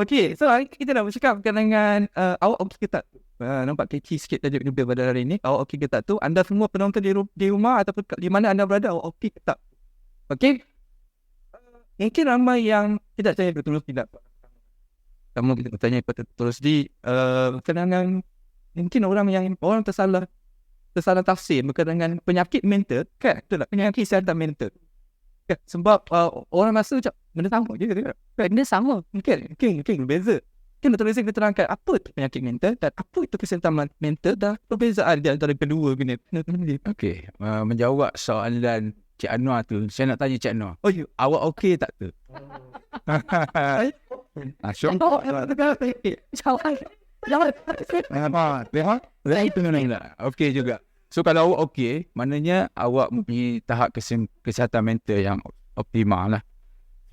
Okay, so hari kita dah bercakap dengan awak okey ke tak? Nampak keki sikit tajuk kita pada hari ini. Awak okey ke tak tu? Anda semua penonton di rumah ataupun di mana anda berada, awak okey ke tak? Okay? Mungkin ramai yang tidak percaya betul tidak. Kamu kita bertanya terus di kenangan mungkin orang tersalah tafsir berkaitan dengan penyakit mental, kan? Betul tak? Penyakit kesihatan mental. Kan? Sebab orang rasa macam benda sama je kan? Benda sama. Mungkin berbeza. Mungkin Dr. Razif kita terangkan apa itu penyakit mental dan apa itu kesihatan mental dan perbezaan di antara kedua benda. Okey, menjawab soalan Cik Anwar tu, saya nak tanya Cik Anwar. Oh, ya. Awak okey tak tu? Syok. Okey juga. So kalau awak okey, maknanya awak mempunyai tahap kesihatan mental yang optimal lah.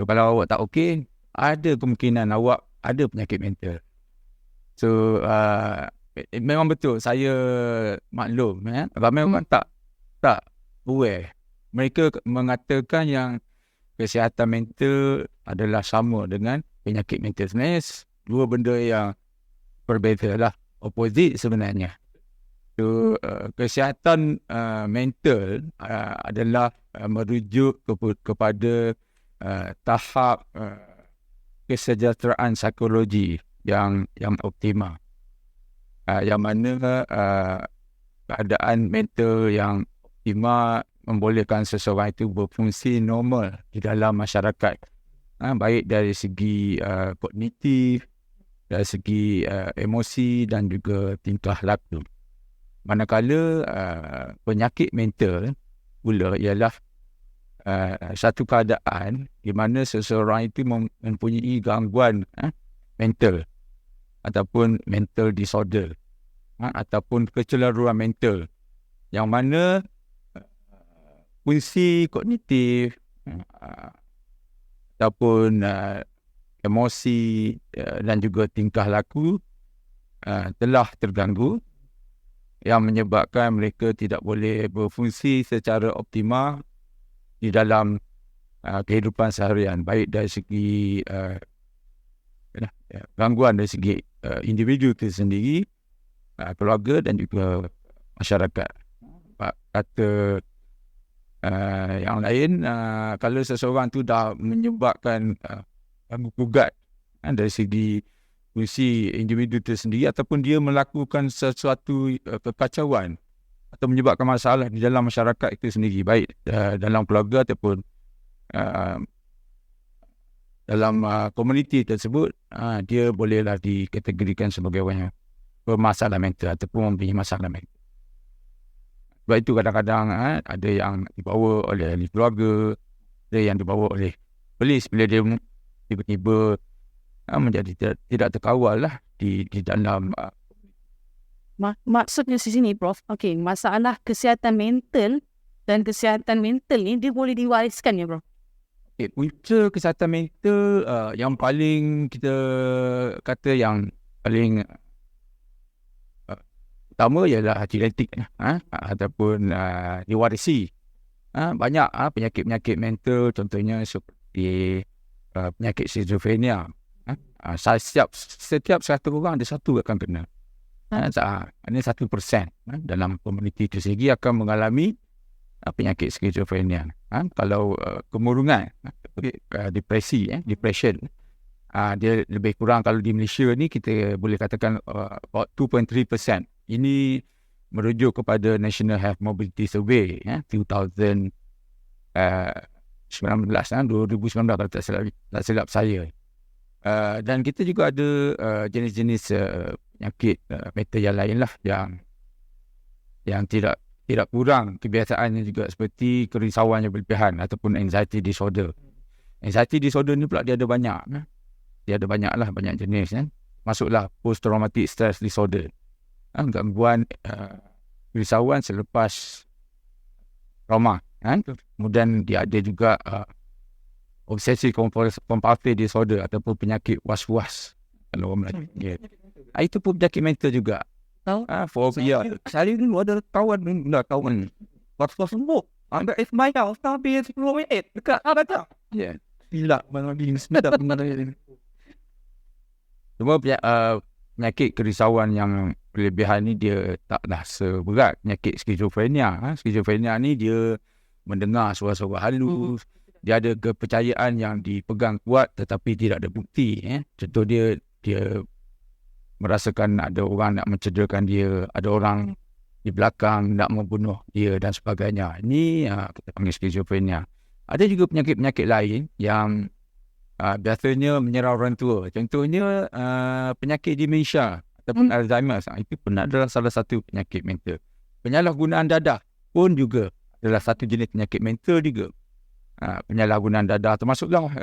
So kalau awak tak okey, ada kemungkinan awak ada penyakit mental. So memang betul, saya maklum ramai orang tak aware. Mereka mengatakan yang kesihatan mental adalah sama dengan penyakit mental. Sebenarnya dua benda yang berbeza lah, opposite sebenarnya. So, kesihatan mental adalah merujuk kepada tahap kesejahteraan psikologi yang optimal. Yang mana keadaan mental yang optimal membolehkan seseorang itu berfungsi normal di dalam masyarakat. Baik dari segi kognitif, dari segi emosi dan juga tingkah laku. Manakala penyakit mental pula ialah satu keadaan di mana seseorang itu mempunyai gangguan mental ataupun mental disorder ataupun kecelaruan mental yang mana fungsi kognitif ataupun emosi dan juga tingkah laku telah terganggu, yang menyebabkan mereka tidak boleh berfungsi secara optimal di dalam kehidupan seharian, baik dari segi gangguan dari segi individu itu sendiri, keluarga dan juga masyarakat. Kata yang lain, kalau seseorang tu dah menyebabkan gugat dari segi fungsi individu itu sendiri ataupun dia melakukan sesuatu kekacauan atau menyebabkan masalah di dalam masyarakat itu sendiri, baik dalam keluarga ataupun dalam komuniti tersebut, dia bolehlah dikategorikan sebagai orang yang bermasalah mental ataupun mempunyai masalah mental. Sebab itu kadang-kadang ada yang dibawa oleh ahli keluarga, ada yang dibawa oleh polis bila dia tiba-tiba menjadi tidak terkawal lah di dalam. Maksudnya di sini, Prof. Okey, masalah kesihatan mental dan kesihatan mental ni dia boleh diwariskan ya, Prof? Punca kesihatan mental yang paling kita kata yang paling utama ialah genetik ataupun diwarisi. Banyak penyakit-penyakit mental, contohnya seperti penyakit schizophrenia. Setiap 100 orang ada satu akan kena. Ini 1% dalam komuniti itu sendiri akan mengalami penyakit schizophrenia. Kalau kemurungan, depression, dia lebih kurang, kalau di Malaysia ni kita boleh katakan about 2.3%. Ini merujuk kepada National Health Mobility Survey 2019 kalau tak silap saya. Dan kita juga ada jenis-jenis penyakit mental yang lain lah yang tidak kurang kebiasaannya juga, seperti kerisauan yang berlebihan ataupun anxiety disorder. Anxiety disorder ni pula dia ada banyak. Dia ada banyak jenis. Masuklah post traumatic stress disorder, gangguan kerisauan selepas trauma. Kemudian dia ada juga obsessive compulsive disorder ataupun penyakit was-was kalau orang Melayu. Itu pun penyakit mental juga. Fobia. Saya dulu ada kawan was-was sembuh. Anda my house tapi 10 minit dekat ada tak? Ya. Gila, mana di sedap mana ini. Cuma penyakit kerisauan yang berlebihan ni dia taklah seberat penyakit skizofrenia. Skizofrenia ni dia mendengar suara-suara halus. Dia ada kepercayaan yang dipegang kuat tetapi tidak ada bukti. Contoh dia merasakan ada orang nak mencederakan dia, ada orang di belakang nak membunuh dia dan sebagainya. Ini kita panggil skizofrenia. Ada juga penyakit-penyakit lain yang biasanya menyerang orang tua. Contohnya penyakit demensia ataupun Alzheimer. Itu pun adalah salah satu penyakit mental. Penyalahgunaan dadah pun juga adalah satu jenis penyakit mental juga. Penyalahgunaan dadah termasuklah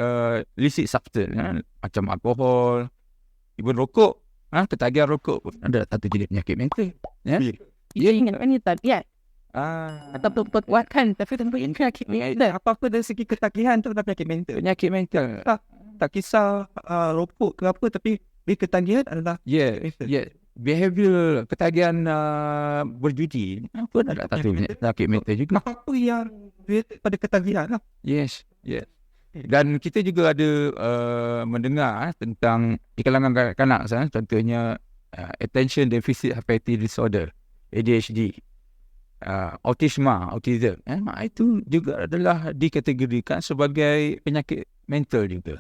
illicit substance, macam alkohol, even rokok. Ketagihan rokok pun adalah satu jenis penyakit mental. Dia ingatkan ni tabiat. Ataupun perkuatkan. Tapi tentu ini penyakit mental. Apa-apa dari segi ketagihan tu adalah penyakit mental. Penyakit mental. Tak kisah rokok ke apa, tapi ketagihan adalah mental. Behavior, ketagihan berjudi pun adalah satu penyakit mental juga. Apa yang related pada ketagihan lah. Yes. Dan kita juga ada mendengar tentang di kalangan kanak-kanak, contohnya attention deficit hyperactivity disorder, ADHD, autism. Itu juga adalah dikategorikan sebagai penyakit mental juga.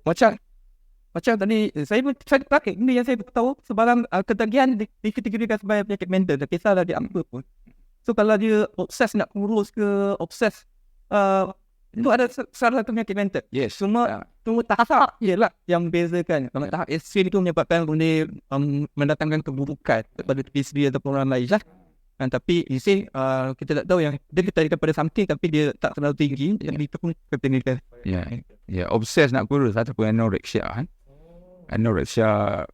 Macam tadi saya pakai ini yang saya tahu, sebarang ketagihan dikategorikan sebagai penyakit mental, tak kisahlah dia apa pun. So kalau dia obses nak kurus ke, obses itu ada salah satu penyakit mental. Yes. Semua tahap ialah yang membezakan. Kalau tahap ekstrim itu menyebabkan boleh mendatangkan keburukan kepada diri sendiri ataupun orang lain lah. Tapi kita tak tahu yang dia ketagihan pada something tapi dia tak terlalu tinggi, yang itu pun ketagihan. Obses nak kurus ataupun anorexia. Anorexia,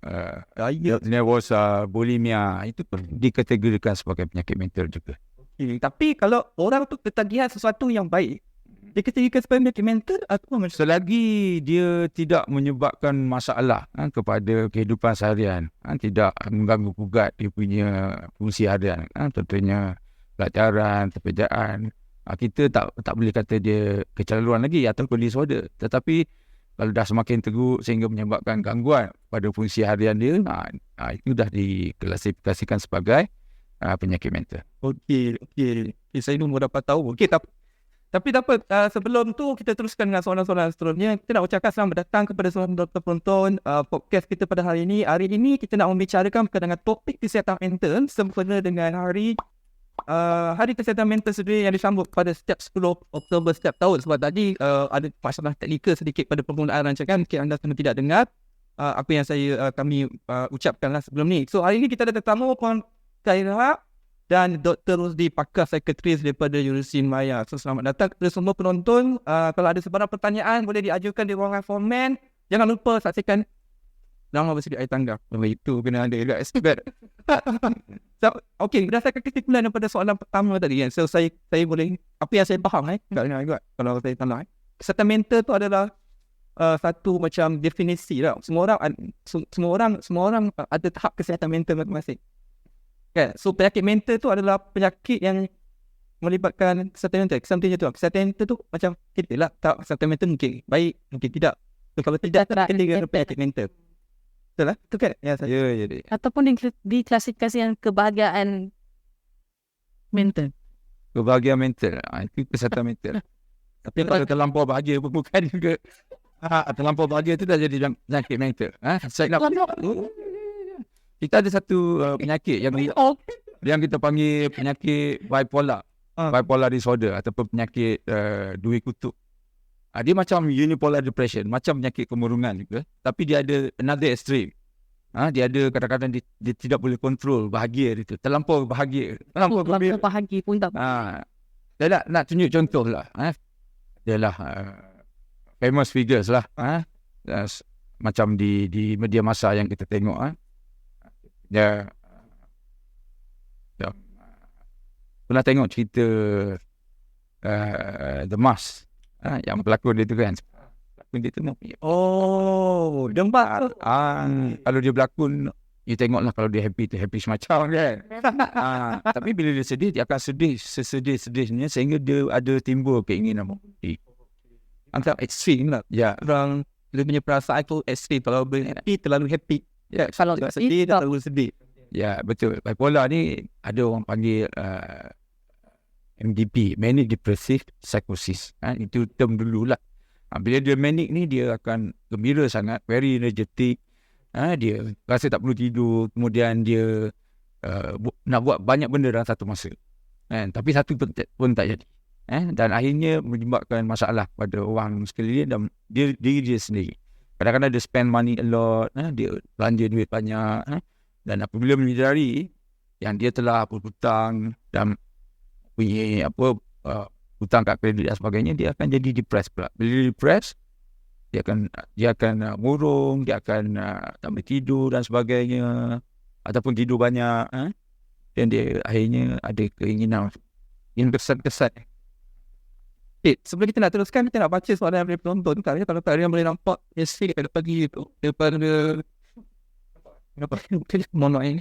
nervosa, bulimia, itu pun dikategorikan sebagai penyakit mental juga. Tapi kalau orang tu ketagihan sesuatu yang baik, dia katakan sebagai penyakit mental atau macam selagi dia tidak menyebabkan masalah kepada kehidupan seharian, tidak mengganggu gugat dia punya fungsi harian, contohnya pelajaran, pekerjaan, kita tak boleh kata dia kecanduan lagi ataupun disorder. Tetapi kalau dah semakin teruk sehingga menyebabkan gangguan pada fungsi harian dia, itu dah diklasifikasikan sebagai penyakit mental. Okey. Saya pun dapat tahu. Okey, tapi dapat sebelum tu kita teruskan dengan soalan-soalan seterusnya. Kita nak ucapkan selamat datang kepada semua penonton podcast kita pada hari ini. Hari ini kita nak membicarakan dengan topik kesihatan mental sempena dengan Hari Kesihatan Mental sendiri yang disambut pada setiap 10 Oktober setiap tahun. Sebab tadi ada masalah teknikal sedikit pada penggunaan rancangan. Mungkin anda tidak dengar apa yang kami ucapkanlah sebelum ni. So hari ini kita ada tetamu Puan Khairah dan Dr. Rusdi, pakar psikiatris daripada Universiti Maya. So selamat datang kepada semua penonton. Kalau ada sebarang pertanyaan boleh diajukan di ruangan komen. Jangan lupa saksikan nama bersedia air tangga. Itu kena ada juga expert. Okey, berdasarkan kesimpulan daripada soalan pertama tadi kan. So saya boleh, apa yang saya faham tak dengar juga kalau saya tanya. Kesihatan mental tu adalah satu macam definisi lah. Semua orang ada tahap kesihatan mental masing-masing. Kan? So penyakit mental tu adalah penyakit yang melibatkan kesihatan mental. Kesihatan mental tu macam kita lah. Tak, kesihatan mental mungkin baik, mungkin tidak. So, kalau tidak, mungkin dia penyakit mental. Betul lah? Itu kan? Ya. Ataupun diklasifikasikan kebahagiaan mental. Kebahagiaan mental, itu kesihatan mental. Tapi kalau terlampau bahagia pun bukan juga. Terlampau bahagia tu dah jadi penyakit mental. Kita ada satu penyakit yang kita panggil penyakit bipolar. Bipolar disorder ataupun penyakit dua kutub. Dia macam unipolar depression, macam penyakit kemurungan juga. Tapi dia ada another extreme. Dia ada kadang-kadang dia tidak boleh kontrol bahagia dia tu. Terlampau bahagia. Terlampau bahagia pun tak. Dia nak tunjuk contoh lah. Dia lah famous figures lah. Macam di media masa yang kita tengok. Dia pernah tengok cerita The Mask. Yang pelakon dia tu kan. Pelakon dia tu dempak. Kalau dia berlakon, you tengoklah kalau dia happy semacam kan. Tapi bila dia sedih, dia akan sedih sesedih-sedihnya sehingga dia ada timbul keinginan berhenti. Antara ekstrim lah. Ya. dia punya perasaan tu ekstrim. Kalau happy terlalu happy, Kalau kalau sedih, sedih dia terlalu sedih. Ya, betul. Bipolar ni ada orang panggil MDP, Manic Depressive Psychosis. Itu term dululah. Bila dia manic ni, dia akan gembira sangat, very energetic. Dia rasa tak perlu tidur, kemudian dia nak buat banyak benda dalam satu masa. Tapi satu pun tak jadi. Dan akhirnya menyebabkan masalah pada orang sekeliling dan diri dia sendiri. Kadang-kadang dia spend money a lot, dia belanja duit banyak, dan apabila menyedari yang dia telah berhutang dan punya hutang kat kredit dan sebagainya, dia akan jadi depressed pula. Bila dia depressed, dia akan murung, dia akan tak boleh tidur dan sebagainya, ataupun tidur banyak, dan dia akhirnya ada keinginan yang kesan-kesan. Sebelum kita nak teruskan, kita nak baca soalan dari penonton. Kalau kalian boleh nampak essay kat depan diri tu, depan mono ini.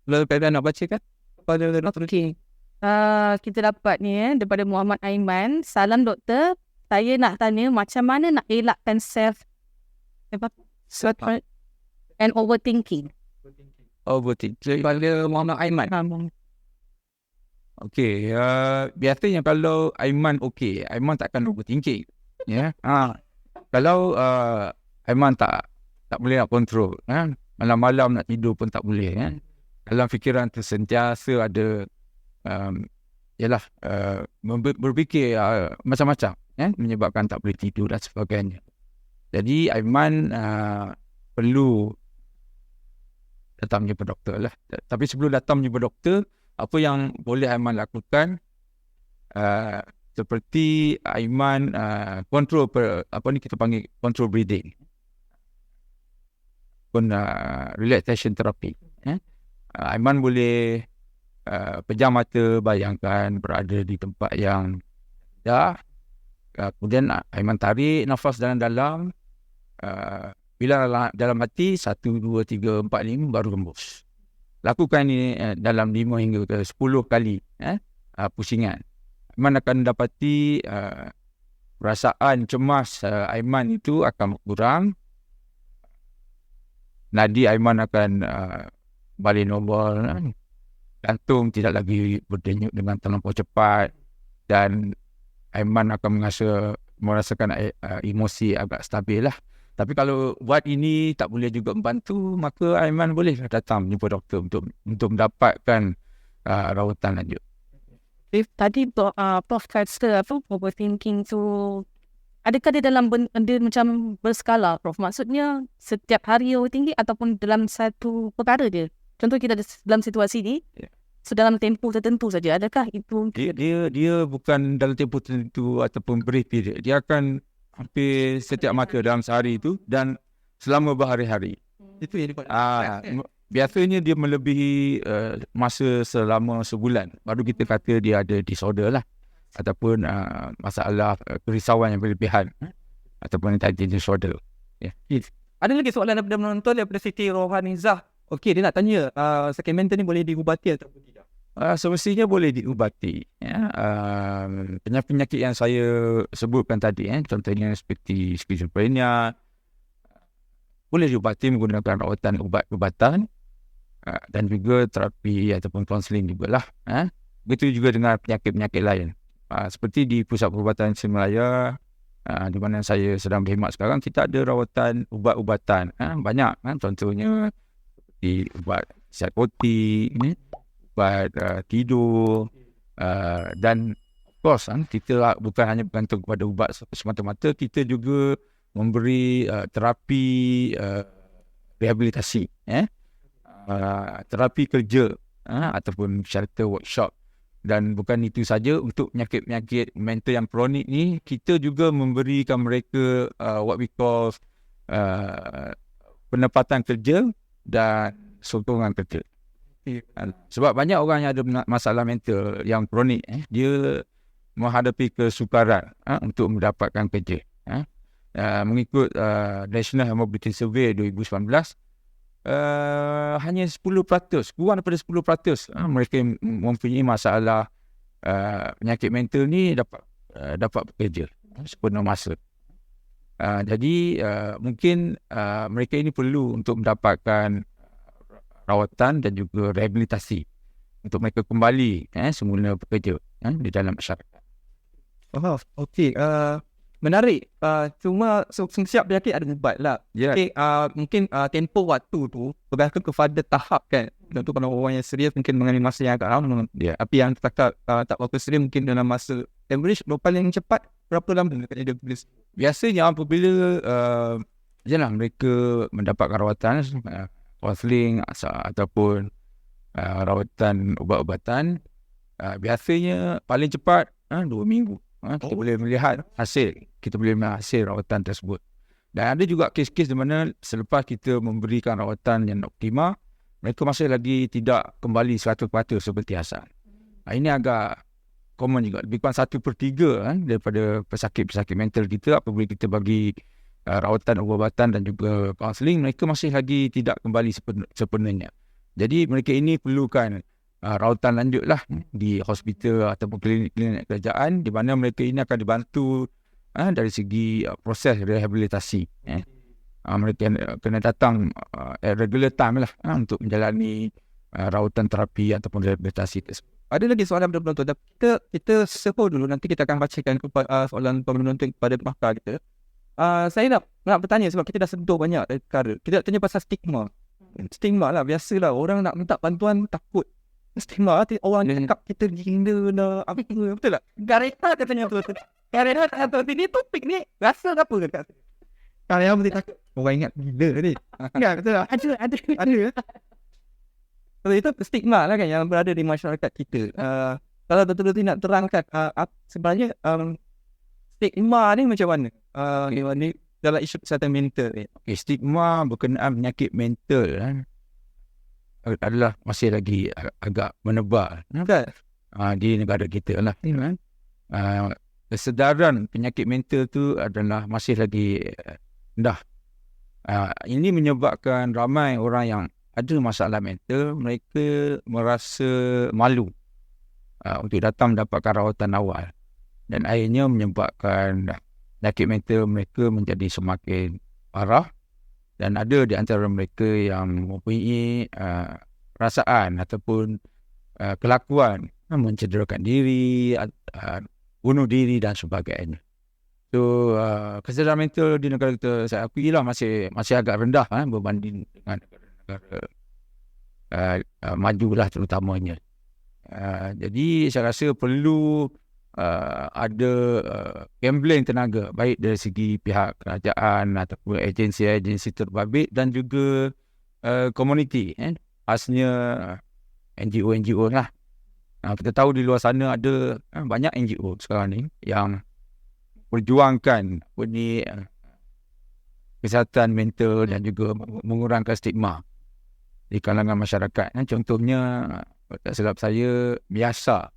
Kalau kalian nak baca kan, pada Okey. Kita dapat ni daripada Muhammad Aiman. Salam doktor. Saya nak tanya macam mana nak elakkan self and overthinking. Overthinking. pada Muhammad Aiman. Okey, biasanya kalau Aiman okey, Aiman takkan overthinking. Kalau Aiman tak boleh nak kontrol, malam-malam nak tidur pun tak boleh, dalam fikiran tu sentiasa ada berfikir macam-macam, menyebabkan tak boleh tidur dan sebagainya. Jadi Aiman perlu datang jumpa doktor lah. Tapi sebelum datang jumpa doktor, apa yang boleh Aiman lakukan, seperti Aiman kontrol kita panggil control breathing pun relaxation therapy. Aiman boleh pejam mata, bayangkan berada di tempat yang dah, kemudian Aiman tarik nafas dalam-dalam, bila dalam hati 1, 2, 3, 4, 5 baru hembus. Lakukan ini dalam 5 hingga ke 10 kali pusingan. Aiman akan dapati perasaan cemas Aiman itu akan berkurang. Nadi Aiman akan balik normal. Jantung tidak lagi berdenyut dengan terlampau cepat. Dan Aiman akan merasakan emosi agak stabil lah. Tapi kalau buat ini tak boleh juga membantu, maka Aiman boleh datang jumpa doktor untuk mendapatkan rawatan lanjut. Tadi Prof kata overthinking tu, adakah dia dalam benda macam berskala, Prof? Maksudnya setiap hari overthinking ataupun dalam satu perkara je? Contoh kita dalam situasi ni, so dalam tempoh tertentu saja. Adakah itu? Dia bukan dalam tempoh tertentu ataupun brief period. Dia akan hampir setiap masa dalam sehari itu dan selama berhari-hari. Itu yang Biasanya dia melebihi masa selama sebulan. Baru kita kata dia ada disorder lah. Ataupun masalah kerisauan yang berlebihan. Ataupun anxiety disorder. Ada lagi soalan daripada penonton, daripada Siti Rohanizah. Okey, dia nak tanya, sakit mental ni boleh diubati ataupun tidak? Semestinya boleh diubati. Penyakit-penyakit yang saya sebutkan tadi, contohnya seperti skizofrenia, boleh diubati menggunakan rawatan ubat-ubatan dan juga terapi ataupun kaunseling jugalah. Begitu juga dengan penyakit-penyakit lain. Seperti di Pusat Perubatan Semalaya, di mana saya sedang berkhidmat sekarang, kita ada rawatan ubat-ubatan. Banyak, contohnya seperti ubat psikotik, ubat tidur, dan of course kita bukan hanya bergantung kepada ubat semata-mata, kita juga memberi terapi rehabilitasi, terapi kerja, ataupun shelter workshop. Dan bukan itu saja, untuk penyakit-penyakit mental yang kronik ni, kita juga memberikan mereka what we call penempatan kerja dan sokongan kerja. Sebab banyak orang yang ada masalah mental yang kronik, dia menghadapi kesukaran untuk mendapatkan kerja. Mengikut National Mobility Survey 2019, hanya 10%, kurang daripada 10% mereka mempunyai masalah penyakit mental ni dapat bekerja sepenuh masa. Jadi mungkin mereka ini perlu untuk mendapatkan rawatan dan juga rehabilitasi untuk mereka kembali semula bekerja di dalam masyarakat. Oh, okey. Menarik. Cuma setiap penyakit ada ubat lah. Ya. Okay, mungkin tempoh waktu tu bergantung kepada tahap kan. Contoh kalau orang yang serius mungkin mengalami masa yang agak lama. Ya. Tapi yang tak berapa serius mungkin dalam masa average paling cepat berapa lama dia boleh. Biasanya apabila mereka mendapatkan rawatan, counselling ataupun rawatan ubat-ubatan, biasanya paling cepat 2 minggu. Kita boleh melihat hasil. Kita boleh melihat hasil rawatan tersebut. Dan ada juga kes-kes di mana selepas kita memberikan rawatan yang optimal, mereka masih lagi tidak kembali 100% seperti asal. Ini agak common juga. Lebih kurang 1/3 daripada pesakit-pesakit mental kita, apabila kita bagi rawatan ubat-ubatan dan juga kaunseling, mereka masih lagi tidak kembali sepenuhnya. Jadi mereka ini perlukan rawatan lanjut lah di hospital ataupun klinik-klinik kerajaan, di mana mereka ini akan dibantu dari segi proses rehabilitasi. Mereka kena datang at regular time lah untuk menjalani rawatan terapi ataupun rehabilitasi tersebut. Ada lagi soalan penonton. Kita sepo dulu, nanti kita akan bacakan soalan penonton kepada pakar kita. Saya nak bertanya sebab kita dah sentuh banyak perkara. Kita nak tanya pasal stigma. Stigma lah, biasalah orang nak minta bantuan takut. Stigma lah, orang cakap kita gila lah, apa betul tak? Gareta katanya betul. Gareta atau ini topik ni rasa apa kat sini? Karya mesti takut. Orang ingat gila ni. Enggak, betul tak? Ada. So, itu stigma lah kan yang berada di masyarakat kita. Kalau betul-betul nak terangkan sebenarnya stigma ni macam mana? Ni dalam isu kesihatan mental ni. Okay, stigma berkenaan penyakit mental adalah masih lagi agak menebal di negara kita lah. Kesedaran penyakit mental tu adalah masih lagi rendah. Ini menyebabkan ramai orang yang ada masalah mental, mereka merasa malu untuk datang mendapatkan rawatan awal, dan akhirnya menyebabkan penyakit mental mereka menjadi semakin parah. Dan ada di antara mereka yang mempunyai perasaan ataupun kelakuan mencederakan diri, bunuh diri dan sebagainya. So kesedaran mental di negara kita, saya akui lah masih agak rendah berbanding dengan negara-negara majulah terutamanya. Jadi saya rasa perlu ada gambling tenaga, baik dari segi pihak kerajaan ataupun agensi-agensi terbabit dan juga komuniti, khasnya NGO lah. Kita tahu di luar sana ada banyak NGO sekarang ni yang perjuangkan kesihatan mental dan juga mengurangkan stigma di kalangan masyarakat. Contohnya, tak silap saya, biasa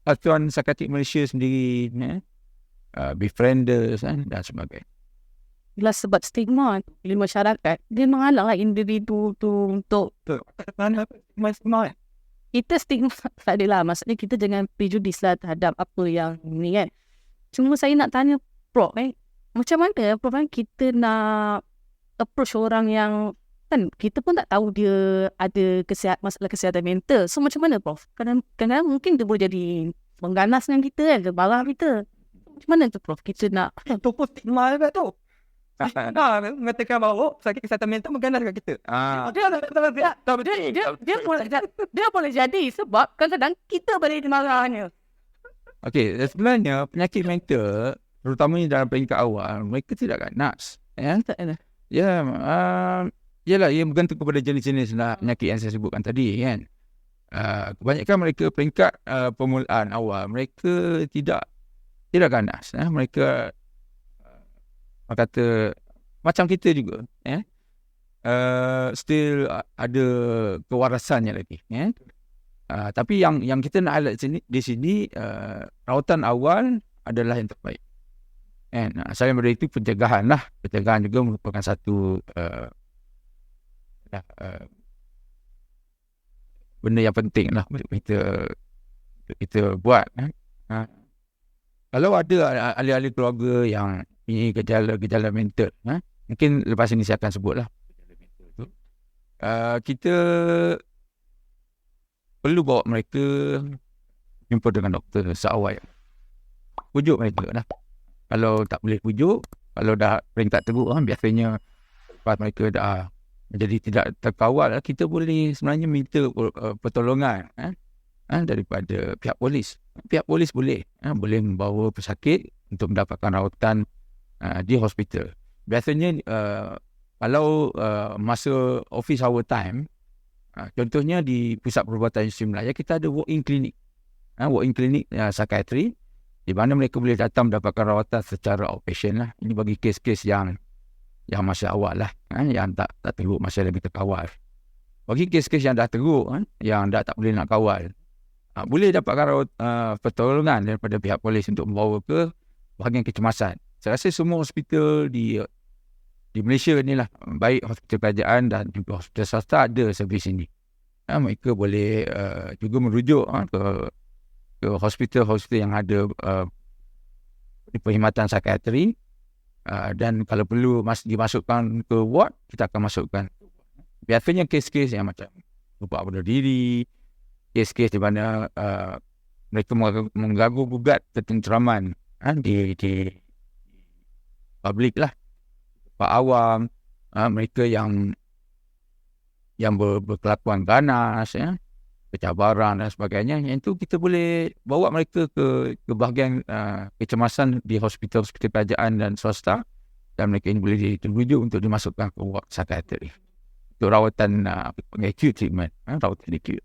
Persatuan Psikiatrik Malaysia sendiri, Befrienders dan sebagainya. Bila sebab stigma di masyarakat, dia menghalanglah individu tu untuk Stigma. kita stigma tak adalah. Maksudnya kita jangan prejudis lah terhadap apa yang ni kan. Cuma saya nak tanya Prof, macam mana Prof kita nak approach orang yang kan kita pun tak tahu dia ada masalah kesihatan mental. So macam mana Prof? Kadang-kadang mungkin dia boleh jadi mengganas dengan kita kan, dia marah kita. Macam mana tu Prof? Kita nak Itu pun stigma juga tu. Mengatakan bahawa sakit kesihatan mental mengganas kat kita. dia boleh jadi sebab kadang-kadang kita boleh dimarahnya. Okey, sebenarnya penyakit mental, terutamanya dalam peringkat awal, mereka tidak ganas. Yalah, ia bergantung kepada jenis-jenis penyakit yang saya sebutkan tadi kan. Kebanyakan mereka peringkat permulaan awal, mereka tidak ganas. Mereka kata macam kita juga, still ada kewarasannya lagi. Tapi yang kita nak highlight di sini, rawatan awal adalah yang terbaik. Saya beri itu pencegahan lah. Pencegahan juga merupakan satu benda yang penting lah untuk kita buat. Kalau ada ahli-ahli keluarga yang punya gejala mental, mungkin lepas ini saya akan sebutlah. Kita perlu bawa mereka jumpa dengan doktor seawal. Pujuk mereka lah. Kalau tak boleh pujuk, kalau dah peringkat teruk, biasanya lepas mereka dah menjadi tidak terkawal, kita boleh sebenarnya minta pertolongan daripada pihak polis. Pihak polis boleh membawa pesakit untuk mendapatkan rawatan di hospital. Biasanya kalau masa office hour time, contohnya di Pusat Perubatan Industri Melayu, kita ada walk-in clinic. Walk-in clinic psikiatri, di mana mereka boleh datang mendapatkan rawatan secara outpatient lah. Ini bagi kes-kes yang masih awal lah, yang tak teruk, masih lagi terkawal. Bagi kes-kes yang dah teruk, yang dah tak boleh nak kawal, boleh dapatkan pertolongan daripada pihak polis untuk membawa ke bahagian kecemasan. Saya rasa semua hospital di Malaysia ni lah, baik hospital kerajaan dan juga hospital swasta ada servis ini. Mereka boleh juga merujuk ke hospital-hospital yang ada perkhidmatan psikiatri, dan kalau perlu dimasukkan ke ward, kita akan masukkan. Biasanya kes-kes yang macam lupa bunuh diri, kes-kes di mana mereka mengganggu gugat ketenteraman di publik lah, Pak awam, mereka yang berkelakuan ganas, kecabaran dan sebagainya. Yang itu kita boleh bawa mereka ke bahagian kecemasan di hospital-hospital kerajaan dan swasta, dan mereka ini boleh dirujuk untuk dimasukkan ke ward psikiatri untuk rawatan acute treatment, rawatan acute.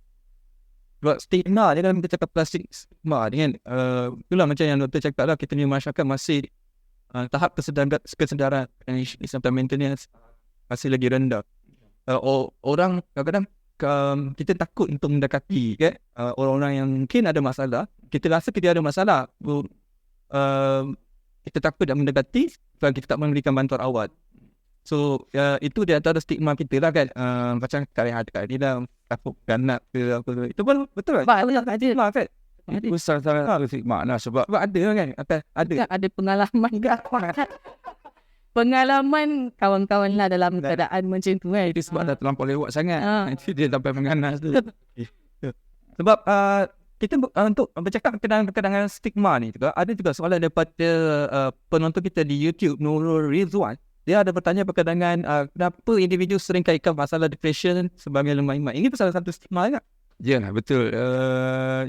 Sebab stigma dia, dalam kita cakap plastik stigma ni kan, itulah macam yang doktor cakap lah, kita ni masyarakat masih tahap kesedaran mental mental ni masih lagi rendah. Orang kadang-kadang kita takut untuk mendekati orang-orang yang mungkin ada masalah. Kita rasa kita ada masalah, kita takut nak mendekati sebab kita tak memberikan bantuan awal. So itu di antara stigma kita lah kan. Macam yang ada kat ni lah, takut ganak ke apa tu. Itu pun betul kan? Ada stigma kan? Itu sangat stigma lah, sebab ada kan? Ada pengalaman ke pengalaman kawan-kawan lah dalam keadaan macam tu kan. itu sebab dah terlampau lewat sangat. Dia sampai menganas tu. Sebab kita untuk bercakap berkenaan stigma ni juga, ada juga soalan daripada penonton kita di YouTube, Nurul Rizwan. Dia ada bertanya berkenaan kenapa individu sering kaitkan masalah depression sebagai lemah iman. Ini salah satu stigma kan? Yalah, betul.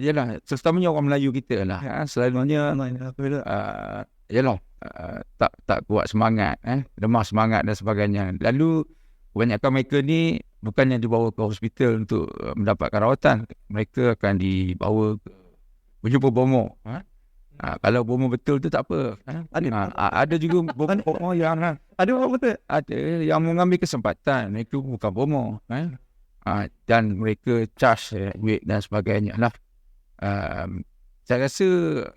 Yalah, terutamanya orang Melayu kita lah. Selalunya yalah, tak kuat semangat, lemah semangat dan sebagainya. Lalu kebanyakan mereka ni bukannya dibawa ke hospital untuk mendapatkan rawatan, mereka akan dibawa ke berjumpa bomo. Kalau bomo betul tu tak apa. Ada juga bomo yang ada orang betul, ada yang mengambil kesempatan, mereka bukan bomo, dan mereka charge duit dan sebagainya lah. Saya rasa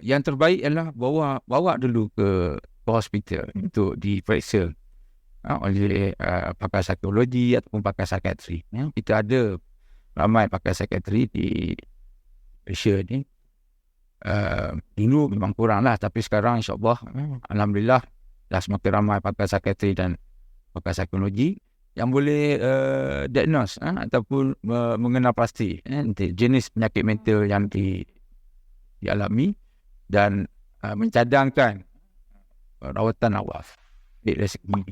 yang terbaik adalah bawa dulu ke hospital untuk diperiksa oleh pakar psikologi ataupun pakar psikiatri. Kita ada ramai pakar psikiatri di Malaysia ni. Dulu memang kurang lah, tapi sekarang insyaAllah alhamdulillah dah semakin ramai pakar psikiatri dan pakar psikologi yang boleh diagnose ataupun mengenal pasti jenis penyakit mental yang dialami dan mencadangkan rawatan awal dari segi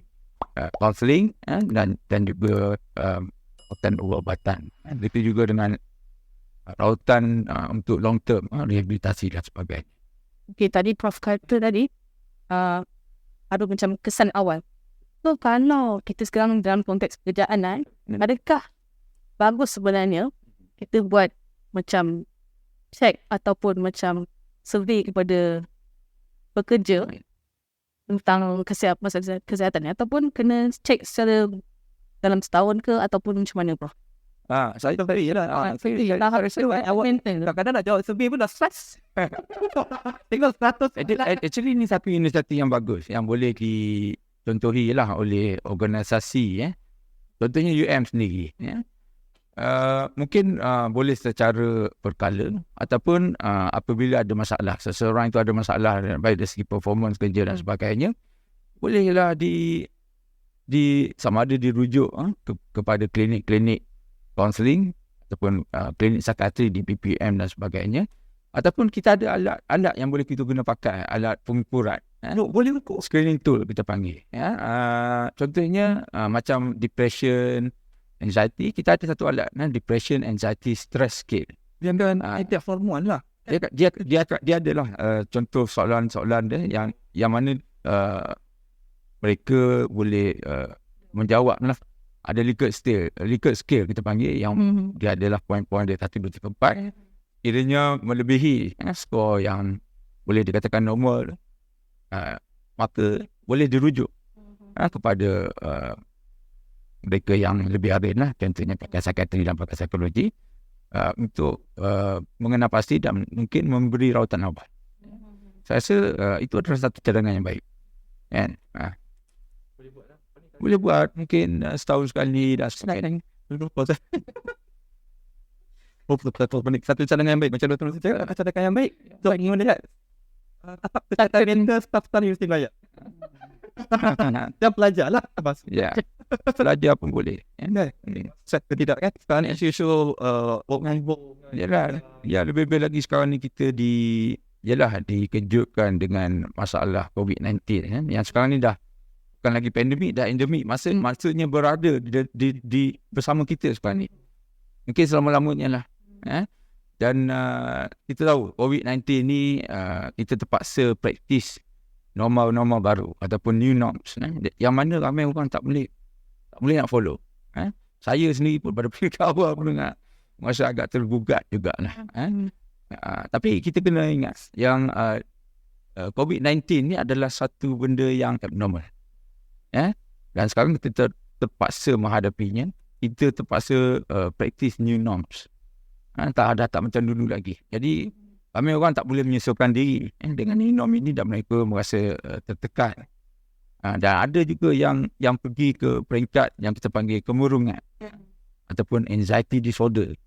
counselling dan juga rawatan ubat-ubatan. Itu juga dengan rawatan untuk long term, rehabilitasi dan sebagainya. Okay, tadi Prof kata tadi ada macam kesan awal. So kalau kita sekarang dalam konteks pekerjaan, adakah bagus sebenarnya kita buat macam check ataupun macam survey kepada pekerja tentang kesihatan ataupun kena check secara dalam setahun ke ataupun macam mana, Prof? Saya tahu tadi lah. Kadang-kadang nak jawab survey pun dah stress. Tinggal 100. Actually ni satu inisiatif yang bagus yang boleh dicontohi lah oleh organisasi. Contohnya UM sendiri. Mungkin boleh secara berkala ataupun apabila ada masalah, seseorang itu ada masalah baik dari segi performance kerja dan sebagainya, bolehlah di sama ada dirujuk kepada klinik-klinik kaunseling ataupun klinik psikiatri di PPM dan sebagainya, ataupun kita ada alat yang boleh kita guna pakai, alat pengukuran. Boleh ukur screening tool kita panggil. Contohnya macam depression, anxiety, kita ada satu alat, depression, anxiety, stress scale. Dia kan ada formuan lah. Dia adalah contoh soalan-soalan dia yang mana mereka boleh menjawab lah. Ada Likert scale kita panggil, yang dia adalah poin-poin dia 1, 2, 3, 4. Kiranya melebihi skor yang boleh dikatakan normal, maka boleh dirujuk kepada mereka yang lebih ahli lah, contohnya pakar psikiatri dan pakar psikologi, untuk mengenal pasti dan mungkin memberi rawatan awal. Saya rasa itu adalah satu cadangan yang baik. Kan? Boleh buat mungkin setahun sekali dan sebagainya. Satu cadangan yang baik. Macam Dr. Nusi cakap, cadangan yang baik. So, ingin lihat. Kita render staff tadi mesti bayar. Dia belajar lah. Ya, belajar pun boleh. Tidak kan? Sekarang ni as usual, Ya, lebih-lebih lagi sekarang ni kita dikejutkan dengan masalah COVID-19 kan? Yang sekarang ni dah bukan lagi pandemik, dah endemik. Maksudnya berada di bersama kita sekarang ni. Mungkin selama-lamanya lah. Dan kita tahu COVID-19 ni kita terpaksa praktis normal-normal baru ataupun new norms, yang mana ramai orang tak boleh nak follow. Saya sendiri pun pada peringkat awal pun masa agak tergugat jugalah. Tapi kita kena ingat yang COVID-19 ni adalah satu benda yang abnormal. Dan sekarang kita terpaksa menghadapinya. Kita terpaksa praktis new norms. Dah tak macam dulu lagi. Jadi ramai orang tak boleh menyesuaikan diri dengan new norm ini dan mereka merasa tertekan. Dan ada juga yang pergi ke peringkat yang kita panggil kemurungan ataupun anxiety disorder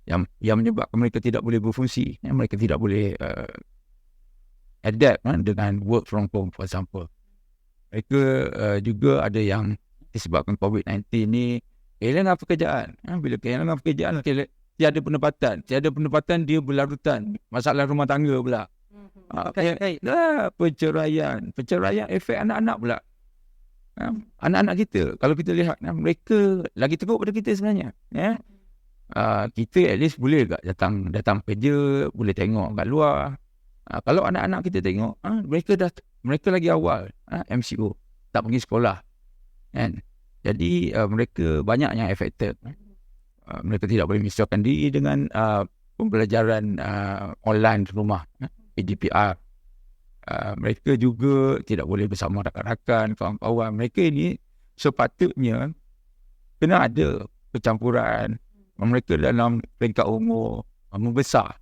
yang menyebabkan mereka tidak boleh berfungsi, mereka tidak boleh adapt dengan work from home, for example. Mereka juga ada yang disebabkan COVID-19 ni kehilangan pekerjaan. Bila kehilangan pekerjaan, tiada pendapatan, dia berlarutan masalah rumah tangga pula. Perceraian efek anak-anak pula. Anak-anak kita, kalau kita lihat, mereka lagi teruk pada kita sebenarnya. Kita at least boleh tak datang kerja, boleh tengok kat luar. Kalau anak-anak kita tengok, mereka lagi awal MCO, tak pergi sekolah. Jadi mereka banyak yang affected. Mereka tidak boleh menyesuaikan diri dengan pembelajaran online di rumah, PDPR. Mereka juga tidak boleh bersama rakan-rakan, kawan-kawan. Mereka ini sepatutnya kena ada percampuran. Mereka dalam peringkat umur membesar.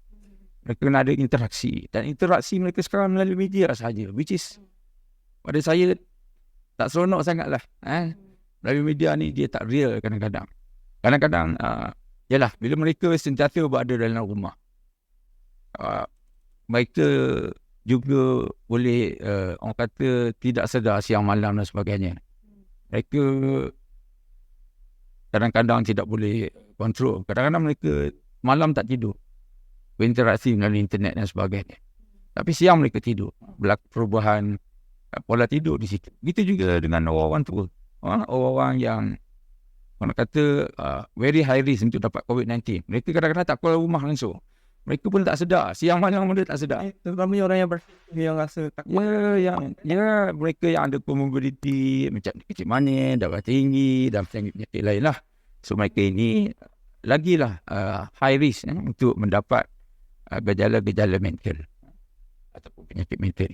Mereka kena ada interaksi. Dan interaksi mereka sekarang melalui media sahaja. Which is, pada saya, tak seronok sangatlah. Melalui media ni, dia tak real kadang-kadang. Kadang-kadang, bila mereka sentiasa berada dalam rumah, mereka juga boleh, orang kata, tidak sedar siang malam dan sebagainya. Mereka kadang-kadang tidak boleh kontrol. Kadang-kadang mereka malam tak tidur, berinteraksi melalui internet dan sebagainya. Tapi siang mereka tidur, berlaku perubahan pola tidur di situ. Begitu juga dengan orang-orang tua. Orang-orang yang orang kata very high risk untuk dapat COVID-19. Mereka kadang-kadang tak keluar rumah langsung. Mereka pun tak sedar. Siang malam mereka tak sedar. Terutamanya orang yang rasa takut. Mereka yang ada comorbidity macam kecil manis, darah tinggi dan penyakit lain lah. So mereka ini lagilah high risk untuk mendapat gejala-gejala mental ataupun penyakit mental.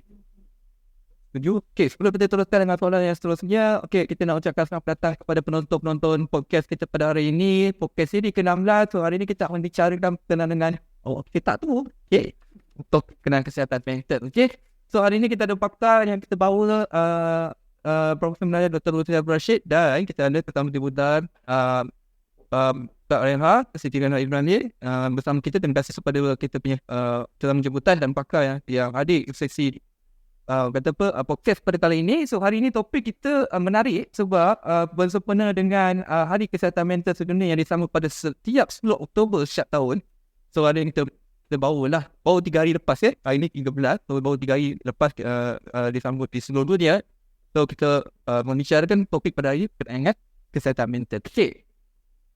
Setuju? Okey, sebelum kita teruskan dengan soalan yang seterusnya, kita nak ucapkan selamat datang kepada penonton-penonton podcast kita pada hari ini. Podcast ini ke-16. So, hari ini kita akan bicarakan berkenaan dengan kita tu. Untuk kenal kesihatan mental. So, hari ini kita ada pakar yang kita bawa Profesor Melayu Dr. Lutfi Abdul Rashid, dan kita ada tetamu jemputan Kak Reha, Siti Reha Ibrani bersama kita, dan kasih kepada kita punya tetamu jemputan dan pakar yang hadir sesi podcast pada kali ini. So hari ini topik kita menarik sebab bersempena dengan Hari Kesihatan Mental Sedunia yang disambut pada setiap 10 Oktober setiap tahun. So hari ini kita baru 3 hari lepas hari ini 13, so baru 3 hari lepas disambut di seluruh dunia. So kita membicarakan topik pada hari ini berkaitan kesihatan mental. Okay.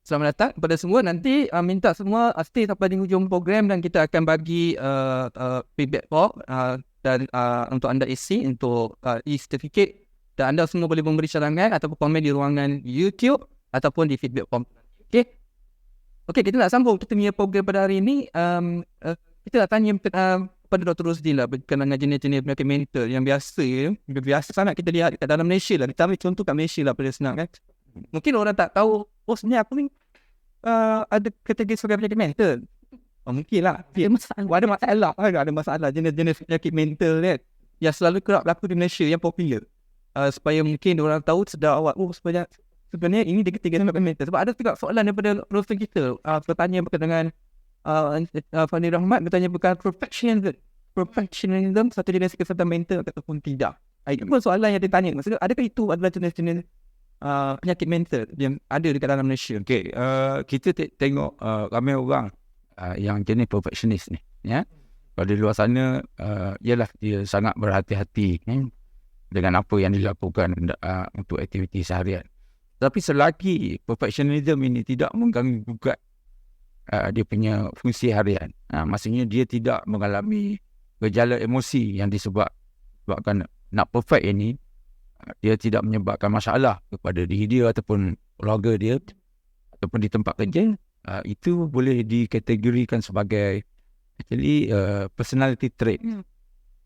Selamat datang kepada semua. Nanti minta semua stay sampai di hujung program dan kita akan bagi feedback form dan untuk anda isi untuk e-certificate, dan anda semua boleh memberi cadangan ataupun komen di ruangan YouTube ataupun di feedback form. Okey, kita nak sambung kita punya program pada hari ini. Kita nak tanya pada Dr. Rosdi lah berkenaan dengan jenis-jenis penyakit mental yang biasa sangat kita lihat kat dalam Malaysia lah. Kita ambil contoh kat Malaysia lah pada senang kan. Mungkin orang tak tahu, sebenarnya aku ni ada kategori sebagai penyakit mental. Mungkin lah. Ada masalah jenis-jenis penyakit mental kan yang selalu kerap berlaku di Malaysia yang popular. Supaya mungkin orang tahu sedar awal, sebenarnya ini dia kategori penyakit mental. Sebab ada juga soalan daripada penonton kita. Bertanya berkenaan Fani Rahmat bertanya berkenaan perfectionism satu jenis kesihatan mental ataupun tidak. Itu pun soalan yang ditanya. Maksudnya adakah itu adalah jenis-jenis penyakit mental yang ada dekat dalam Malaysia? Okay, kita tengok ramai orang yang jenis perfectionist ni, ya. Kalau di luar sana, ialah dia sangat berhati-hati dengan apa yang dilakukan untuk aktiviti seharian. Tapi selagi perfectionism ini tidak mengganggu gugat dia punya fungsi harian, maksudnya dia tidak mengalami gejala emosi yang disebabkan nak perfect ini, dia tidak menyebabkan masalah kepada diri dia ataupun keluarga dia ataupun di tempat kerja, itu boleh dikategorikan sebagai actually personality trait.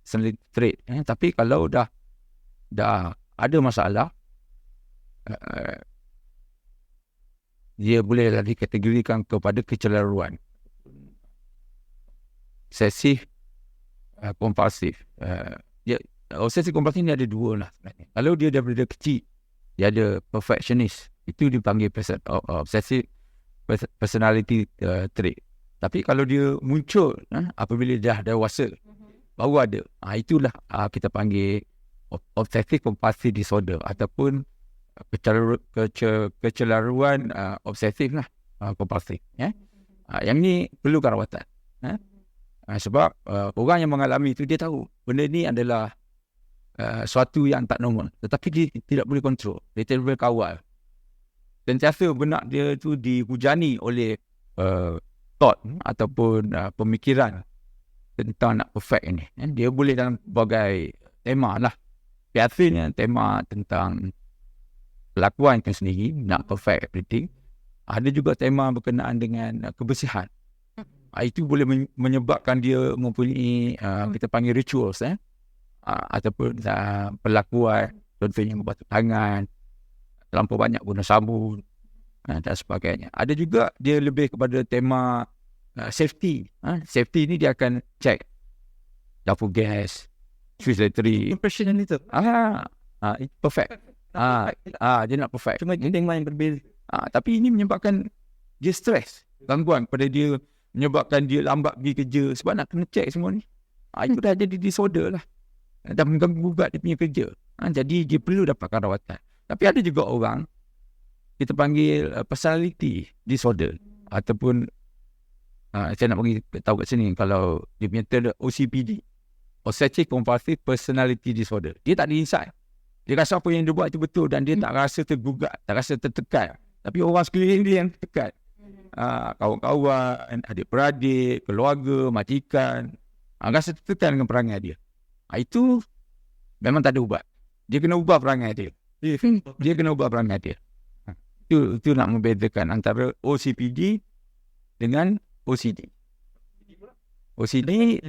Personality trait. Tapi kalau dah ada masalah, dia boleh dikategorikan kepada kecelaruan. Obsesif kompulsif. Obsesif kompulsif ni ada dua lah sebenarnya. Kalau dia daripada kecil, dia ada perfectionist, itu dipanggil obsessive personality trait. Tapi kalau dia muncul apabila dah dewasa, baru ada, itulah kita panggil obsessive compulsive disorder ataupun kecelaruan obsesif lah, kompulsif. Yang ni perlukan rawatan. Sebab orang yang mengalami itu, dia tahu benda ni adalah suatu yang tak normal, tetapi dia tidak boleh kontrol, dia tidak boleh kawal. Sentiasa benak dia tu dihujani oleh thought ataupun pemikiran tentang nak perfect ini. Dia boleh dalam berbagai tema lah. Biasanya tema tentang kelakuan itu sendiri, nak perfect everything. Ada juga tema berkenaan dengan kebersihan. Itu boleh menyebabkan dia mempunyai kita panggil rituals, ataupun perlakuan, contohnya membasuh tangan, terlampau banyak guna sabun dan sebagainya. Ada juga dia lebih kepada tema safety. Safety ni dia akan check dapur gas, fuse elektrik. Impression itu. Perfect. Dia nak perfect. Cuma tema yang berbeza. Tapi ini menyebabkan dia stres, gangguan pada dia, menyebabkan dia lambat pergi kerja sebab nak kena check semua ni. Itu dah jadi disorder lah. Dah mengganggu gugat dia punya kerja. Jadi dia perlu dapatkan rawatan. Tapi ada juga orang kita panggil personality disorder ataupun saya nak bagi tahu kat sini, kalau dia punya term OCPD, Obsessive Compulsive Personality Disorder. Dia tak ada insight. Dia rasa apa yang dia buat itu betul dan dia tak rasa tergugat, tak rasa tertekan. Tapi orang sekeliling dia yang tertekan. Kawan-kawan, adik-beradik, keluarga, majikan, rasa tertekan dengan perangai dia. Itu memang tak ada ubat. Dia kena ubah perangai dia. Dia kena ubah perangai dia. Itu nak membedakan antara OCPD dengan OCD. OCD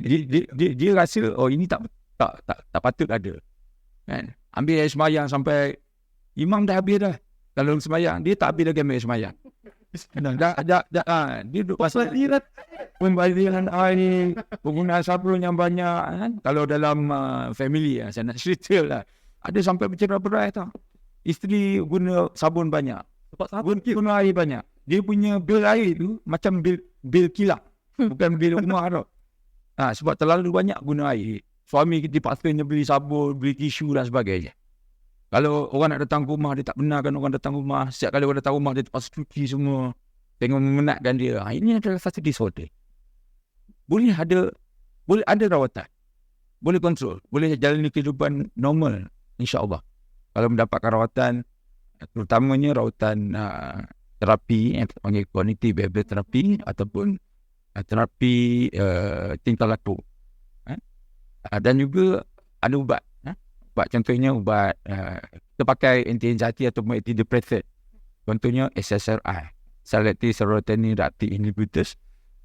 dia rasa ini tak patut ada. Kan? Ambil air semayang sampai imam dah habis dah. Kalau semayang, dia tak habis lagi ambil air semayang. Dia duduk pasal pembalian air, penggunaan sabun yang banyak kan? Kalau dalam family saya nak cerita lah, ada sampai bercerai-berai tau. Isteri guna sabun banyak, guna air banyak. dia punya bil air tu macam bil kilang, bukan bil rumah tau. Sebab terlalu banyak guna air. Suami kita dipaksa beli sabun, beli tisu dan sebagainya. Kalau orang nak datang rumah, dia tak benarkan orang datang rumah. Setiap kali orang datang rumah, dia terpaksa cuci semua. Tengok memenatkan dia. Ini adalah satu disorder. Boleh ada rawatan. Boleh kontrol. Boleh jalani kehidupan normal. InsyaAllah. Kalau mendapatkan rawatan, terutamanya rawatan terapi yang kita panggil cognitive behavioral therapy ataupun terapi tingkah laku. Dan juga ada ubat. Ubat contohnya ubat kita pakai anti-anxiety atau antidepressant. Contohnya SSRI, Selective Serotonin Reuptake Inhibitors.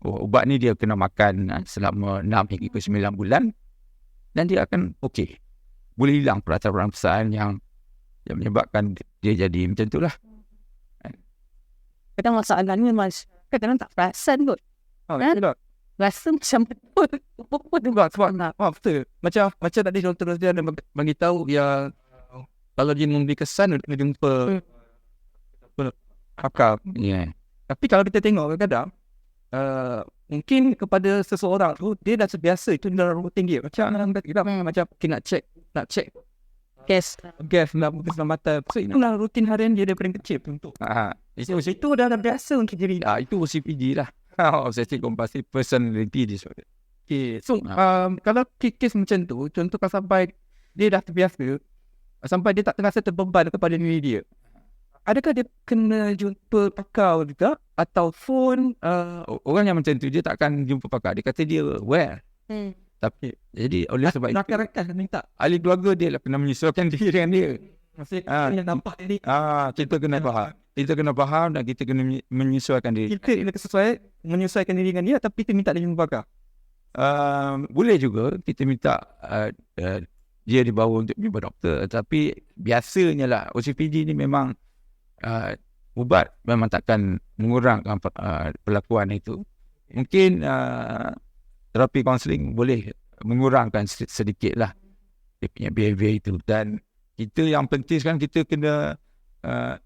Ubat ni dia kena makan selama 6 hingga 9 bulan dan dia akan okey. Boleh hilang perasaan-perasaan yang menyebabkan dia jadi macam tu lah. Kadang masalahnya Mas, kadang tak perasan kot. Betul. Rasa macam betul Juga sebab betul. Macam tadi doktor dia ada bagi tahu yang kalau dia memberi kesan dia kena jumpa pakar. Yeah. Tapi kalau kita tengok kadang-kadang mungkin kepada seseorang tu dia dah terbiasa itu dalam rutin dia. Macam macam nak check gas dalam mata. So itulah rutin harian dia daripada kecil untuk. Itu dah biasa untuk diri. Itu OCPD lah. Obsessive compulsive personality disorder. Okay. So kalau kes macam tu, contoh kalau sampai dia dah terbiasa, sampai dia tak terasa terbeban kepada diri dia, adakah dia kena jumpa pakar juga ataupun orang yang macam tu dia takkan jumpa pakar. Dia kata dia well. Tapi jadi oleh sebab itu rakan-rakan minta ahli keluarga dia lah kena menyesuaikan diri dengan dia. maksudnya yang nampak ni Kita kena faham. Kita kena faham dan kita kena menyesuaikan diri. kita menyesuaikan diri dengan dia, tapi kita minta dia jumpa pakar. Boleh juga kita minta dia dibawa untuk jumpa doktor. Tapi biasanya lah OCPD ni memang ubat memang takkan mengurangkan perlakuan itu. Mungkin terapi kaunseling boleh mengurangkan sedikit lah dia punya behavior itu. Dan kita yang penting sekarang kita kena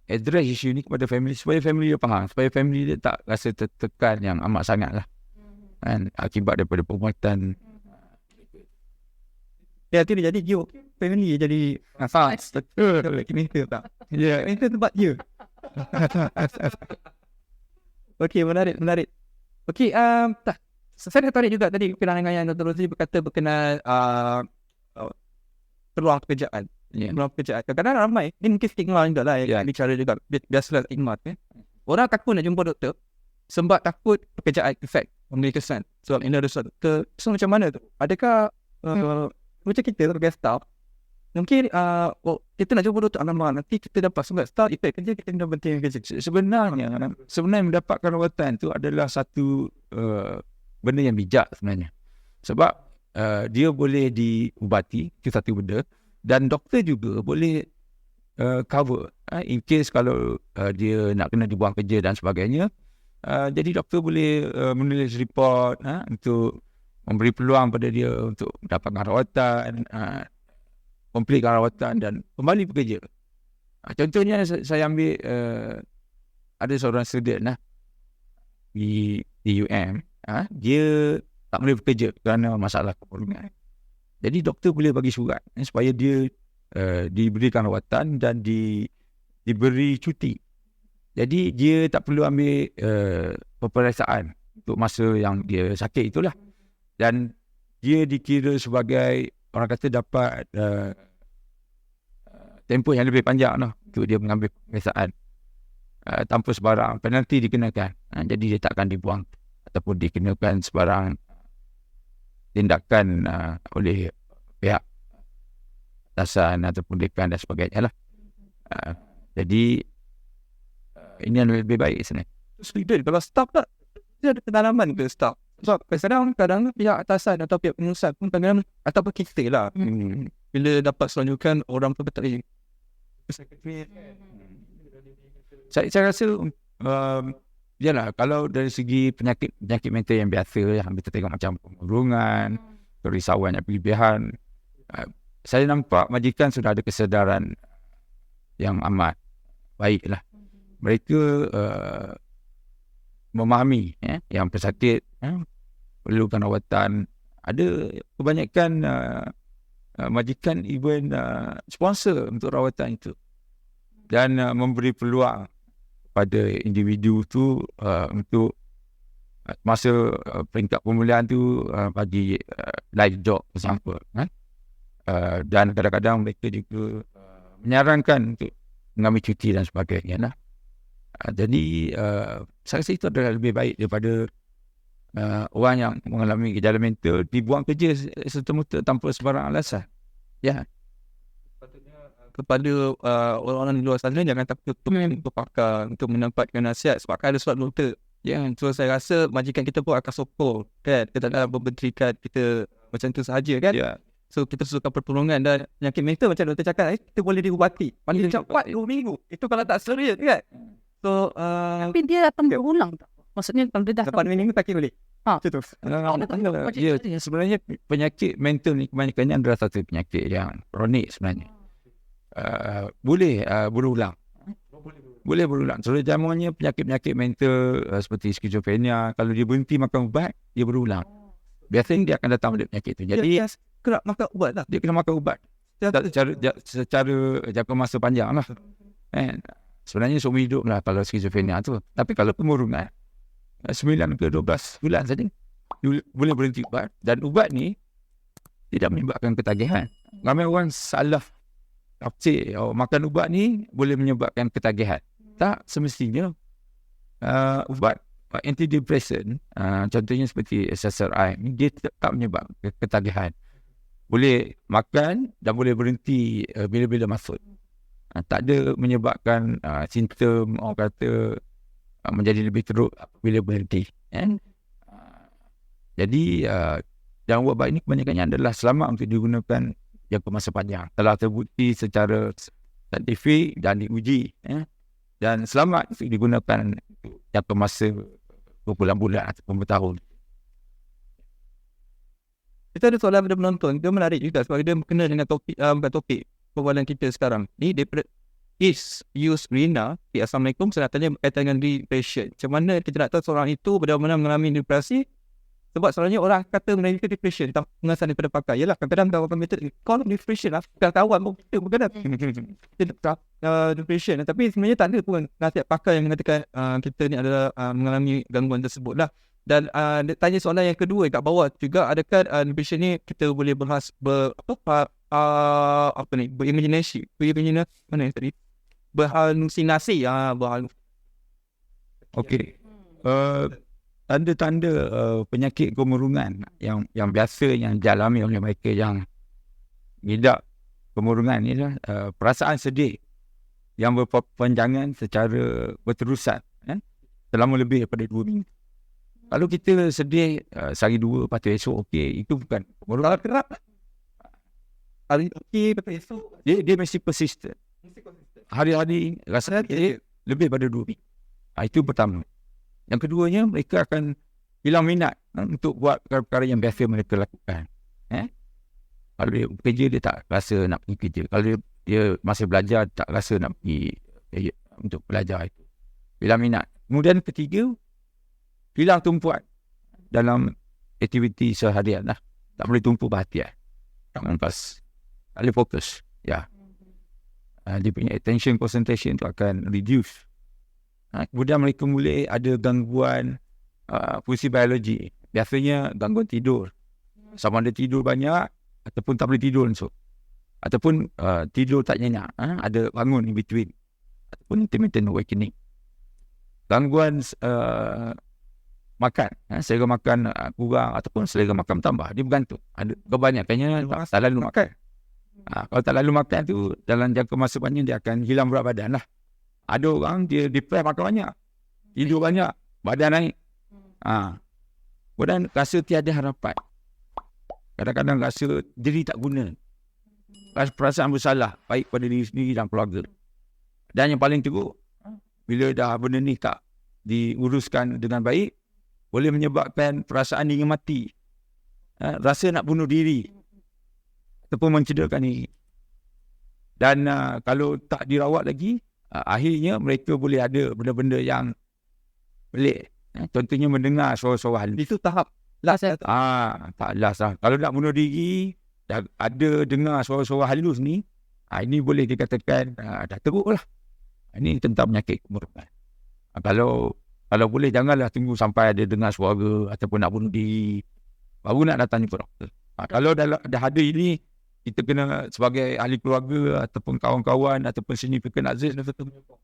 address isu ni kepada family supaya family dia faham, supaya family dia tak rasa tertekan yang amat sangat lah kan, akibat daripada perbuatan. Ya, itu dia jadi dia family jadi betul kita tak. Ya, itu tempat dia. Okey, menarik. Okey, saya tertarik juga tadi perangai yang Dr. Rozli berkata berkenaan peluang pekerjaan. Peluang pekerjaan. Kadang-kadang ramai, ini mungkin stigma juga lah yang bicara juga. Biasalah stigma kan. Orang takut nak jumpa doktor sebab takut pekerjaan efek memberi kesan. Sebab ini ada doktor. So macam mana tu? Adakah macam kita sebagai staff, mungkin kita nak jumpa doktor alamak nanti kita dapat sebab staff efek kerja kita kena berhenti kerja. Sebenarnya mendapatkan rawatan tu adalah satu benda yang bijak sebenarnya. Sebab dia boleh diubati, itu satu benda. Dan doktor juga boleh cover in case kalau dia nak kena dibuang kerja dan sebagainya. Jadi doktor boleh menulis report untuk memberi peluang pada dia untuk mendapatkan rawatan, komplitkan rawatan dan kembali bekerja. Contohnya saya ambil ada seorang student di UM, dia tak boleh bekerja kerana masalah keperluan. Jadi doktor boleh bagi surat supaya dia diberikan rawatan dan diberi cuti. Jadi dia tak perlu ambil peperiksaan untuk masa yang dia sakit itulah. Dan dia dikira sebagai orang kata dapat tempoh yang lebih panjang untuk dia mengambil peperiksaan tanpa sebarang penalti dikenakan. Jadi dia takkan dibuang ataupun dikenakan sebarang tindakan oleh pihak atasan ataupun dekan dan sebagainya lah. Jadi ini yang lebih baik sebenarnya. Student kalau staff tak, dia ada pengalaman ke staff. Sebab kadang-kadang pihak atasan atau pihak pengurusan pun kadang-kadang ataupun kita lah bila dapat selanjutkan orang tu betul saya rasa yalah, kalau dari segi penyakit mental yang biasa yang kita tengok macam pemurungan, kerisauan yang berlebihan, saya nampak majikan sudah ada kesedaran yang amat baik lah. Mereka memahami yang pesakit perlukan rawatan. Ada kebanyakan majikan even sponsor untuk rawatan itu dan memberi peluang pada individu tu untuk masa peringkat pemulihan tu bagi live job bersama dan kadang-kadang mereka juga menyarankan untuk mengambil cuti dan sebagainya lah. Jadi saya rasa itu adalah lebih baik daripada orang yang mengalami gejala mental dibuang kerja serta-merta tanpa sebarang alasan. Ya. Kepada orang-orang di luar sana, jangan takut untuk pakar, untuk mendapatkan nasihat sebab ada surat nota. So saya rasa majikan kita pun akan sokong kan, kita tak nak memberikan kita macam tu sahaja kan. So kita suka pertolongan dan penyakit mental macam doktor cakap kita boleh diubati paling cepat 2 minggu. Itu kalau tak serius kan. So Tapi dia akan berulang tak? Maksudnya kalau dia dah lepas 2 minggu tak boleh. Macam tu. Sebenarnya penyakit mental ni kebanyakannya adalah satu penyakit yang kronik sebenarnya. Boleh berulang. Boleh berulang. So jamuannya penyakit-penyakit mental seperti skizofrenia, kalau dia berhenti makan ubat, dia berulang. Biasanya dia akan datang pada penyakit itu. Jadi kena makan ubat lah. dia kena makan ubat secara jangka masa panjang lah. Sebenarnya seumur hidup lah kalau skizofrenia tu. Tapi kalau kemurungan 9 ke 12 bulan saja boleh berhenti ubat. Dan ubat ni tidak menyebabkan ketagihan. Ramai orang salah tafsir makan ubat ni boleh menyebabkan ketagihan. Tak semestinya. Ubat antidepresan, contohnya seperti SSRI, dia tak menyebabkan ketagihan. Boleh makan dan boleh berhenti bila-bila maksud. Tak ada menyebabkan simptom orang kata menjadi lebih teruk bila berhenti. Jadi yang ubat ini kebanyakannya adalah selamat untuk digunakan jangka masa panjang. Telah terbukti secara saintifik dan diuji. Dan selamat untuk digunakan jangka masa berbulan-bulan ataupun bertahun. Kita ada soalan daripada penonton. Dia menarik juga sebab dia berkena dengan topik perbualan kita sekarang. Ni daripada Yus Rina. Assalamualaikum. Saya nak tanya berkaitan dengan depression. Macam mana kita nak tahu seorang itu benar-benar mengalami depresi? Sebab sebenarnya orang kata mengalami depression tak pengasahan daripada pakar. Yalah, kadang-kadang kawan kata kau depression lah. Bukan kawan pun kita berkata depression. Tapi sebenarnya tak ada pun nasihat pakar yang mengatakan kita ni adalah mengalami gangguan tersebut lah. Dan dia tanya soalan yang kedua kat bawah juga, adakah depression ni kita boleh berimaginasi mana yang tadi? Berhalusinasi. Okey. Tanda-tanda penyakit kemurungan yang biasa yang dialami oleh mereka yang mengidap kemurungan ni adalah perasaan sedih yang berpanjangan secara berterusan selama lebih daripada 2 minggu. Kalau kita sedih sehari 2, lepas tu esok okey, itu bukan kemurungan. Kalau kerap hari okey, lepas tu esok Dia mesti persistent. Hari-hari rasa sedih lebih daripada 2 minggu. Itu pertama. Yang keduanya, mereka akan hilang minat untuk buat perkara-perkara yang biasa mereka lakukan. Kalau dia kerja, dia tak rasa nak pergi kerja. Kalau dia masih belajar, tak rasa nak pergi untuk belajar itu. Hilang minat. Kemudian ketiga, hilang tumpuan dalam aktiviti seharian lah. Tak boleh tumpu perhatian. Tak boleh fokus. Ya. Dia punya attention concentration tu akan reduce. Kemudian mereka mulai ada gangguan fungsi biologi. Biasanya gangguan tidur. Sama ada tidur banyak ataupun tak boleh tidur langsung. Ataupun tidur tak nyenyak. Ada bangun in between. Ataupun intermittent awakening. Gangguan makan. Selera makan kurang ataupun selera makan tambah. Dia bergantung. Ada kebanyakannya tak lalu makan. Kalau tak lalu makan tu dalam jangka masa panjang dia akan hilang berat badan lah. Ada orang dia depress makan banyak, tidur banyak, badan naik. Kemudian rasa tiada harapan. Kadang-kadang rasa diri tak guna. Rasa perasaan bersalah, baik pada diri sendiri dan keluarga. Dan yang paling teruk, bila dah benda ni tak diuruskan dengan baik, boleh menyebabkan perasaan ingin mati. Rasa nak bunuh diri. Ataupun mencederakan diri. Dan kalau tak dirawat lagi, akhirnya mereka boleh ada benda-benda yang pelik Contohnya mendengar suara-suara halus. Itu tahap last. Tak last lah. Kalau nak bunuh diri, dah ada dengar suara-suara halus ni, ini boleh dikatakan dah teruk lah. Ini tentang penyakit kemurungan. Kalau boleh janganlah tunggu sampai ada dengar suara ataupun nak bunuh diri, baru nak datang jumpa doktor. Kalau dah ada ini, kita kena sebagai ahli keluarga ataupun kawan-kawan ataupun significant others,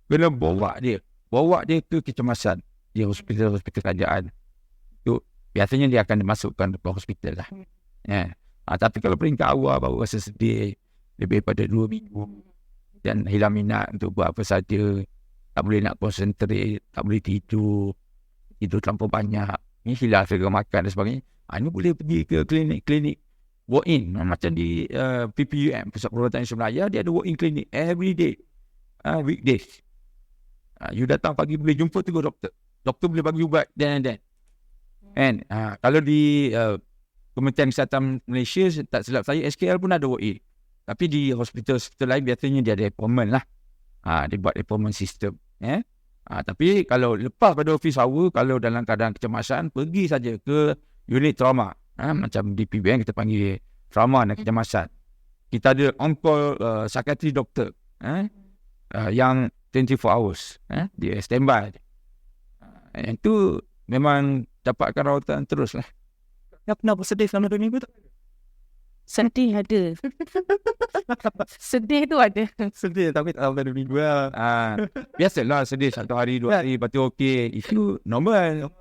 kena bawa dia ke kecemasan di hospital kerajaan. Itu biasanya dia akan dimasukkan ke hospital lah. Tapi kalau peringkat awal baru rasa sedih lebih pada 2 minggu dan hilang minat untuk buat apa saja, tak boleh nak concentrate, tak boleh tidur terlampau banyak, ni hilang selera makan dan sebagainya. Ini boleh pergi ke klinik walk-in, macam di PPUM, Pusat Perubatan Malaysia Melayu, dia ada walk-in klinik every day, weekdays. You datang pagi boleh jumpa tu doktor boleh bagi ubat then and then. And kalau di Kementerian Kesihatan Malaysia, tak silap saya, SKL pun ada walk-in. Tapi di hospital lain biasanya dia ada appointment lah. Dia buat appointment system. Tapi kalau lepas pada office hour, kalau dalam keadaan kecemasan, pergi saja ke unit trauma. Macam di PBN kita panggil trauma dan kecemasan. Kita ada on-call psychiatry doctor yang 24 hours. Dia standby. Itu memang dapatkan rawatan terus lah. Dah pernah bersedih selama 2 minggu tak? Sedih ada. Sedih tu ada. Sedih tapi tak sampai 2 minggu lah. Biasalah sedih 1 hari 2 hari, lepas tu okey. Itu normal.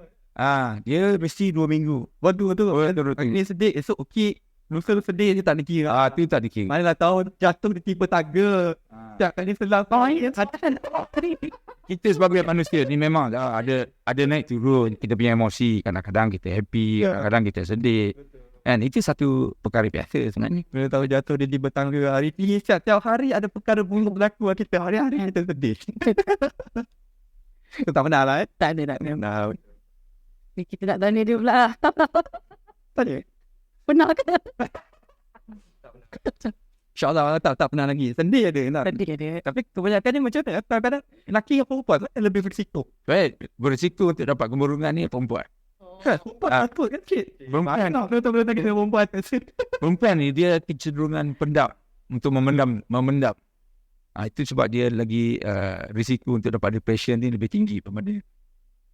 Dia mesti 2 minggu. Betul. Ini sedih, esok okey. Lusa sedih dia tak dikira. Tu tak dikira. Manalah tahu jatuh di tipe tangga. Setiap kali selang. Kita sebagai manusia ni memang ada naik turun kita punya emosi. Kadang-kadang kita happy, kadang-kadang kita sedih. Dan itu satu perkara biasa sebenarnya. Bila tahu jatuh di tipe tangga hari ni, setiap hari ada perkara buruk berlaku kita. Hari-hari kita sedih. Kau tak pernah lah Tak ada. Nah, Kita nak tanya dia pula. tak ada. Pernah ke? InsyaAllah tak pernah lagi. Sedih ada. Sedih ada. Tapi kebanyakan ni macam mana? Kadang-kadang lelaki yang perempuan kan lebih berisiko. Baik, berisiko untuk dapat kemurungan ni perempuan. Perempuan takut kan cik? Perempuan. Betul-betul tak kena perempuan. Perempuan ni dia kecenderungan pendam untuk memendam. Itu sebab dia lagi risiko untuk dapat depression ni lebih tinggi daripada.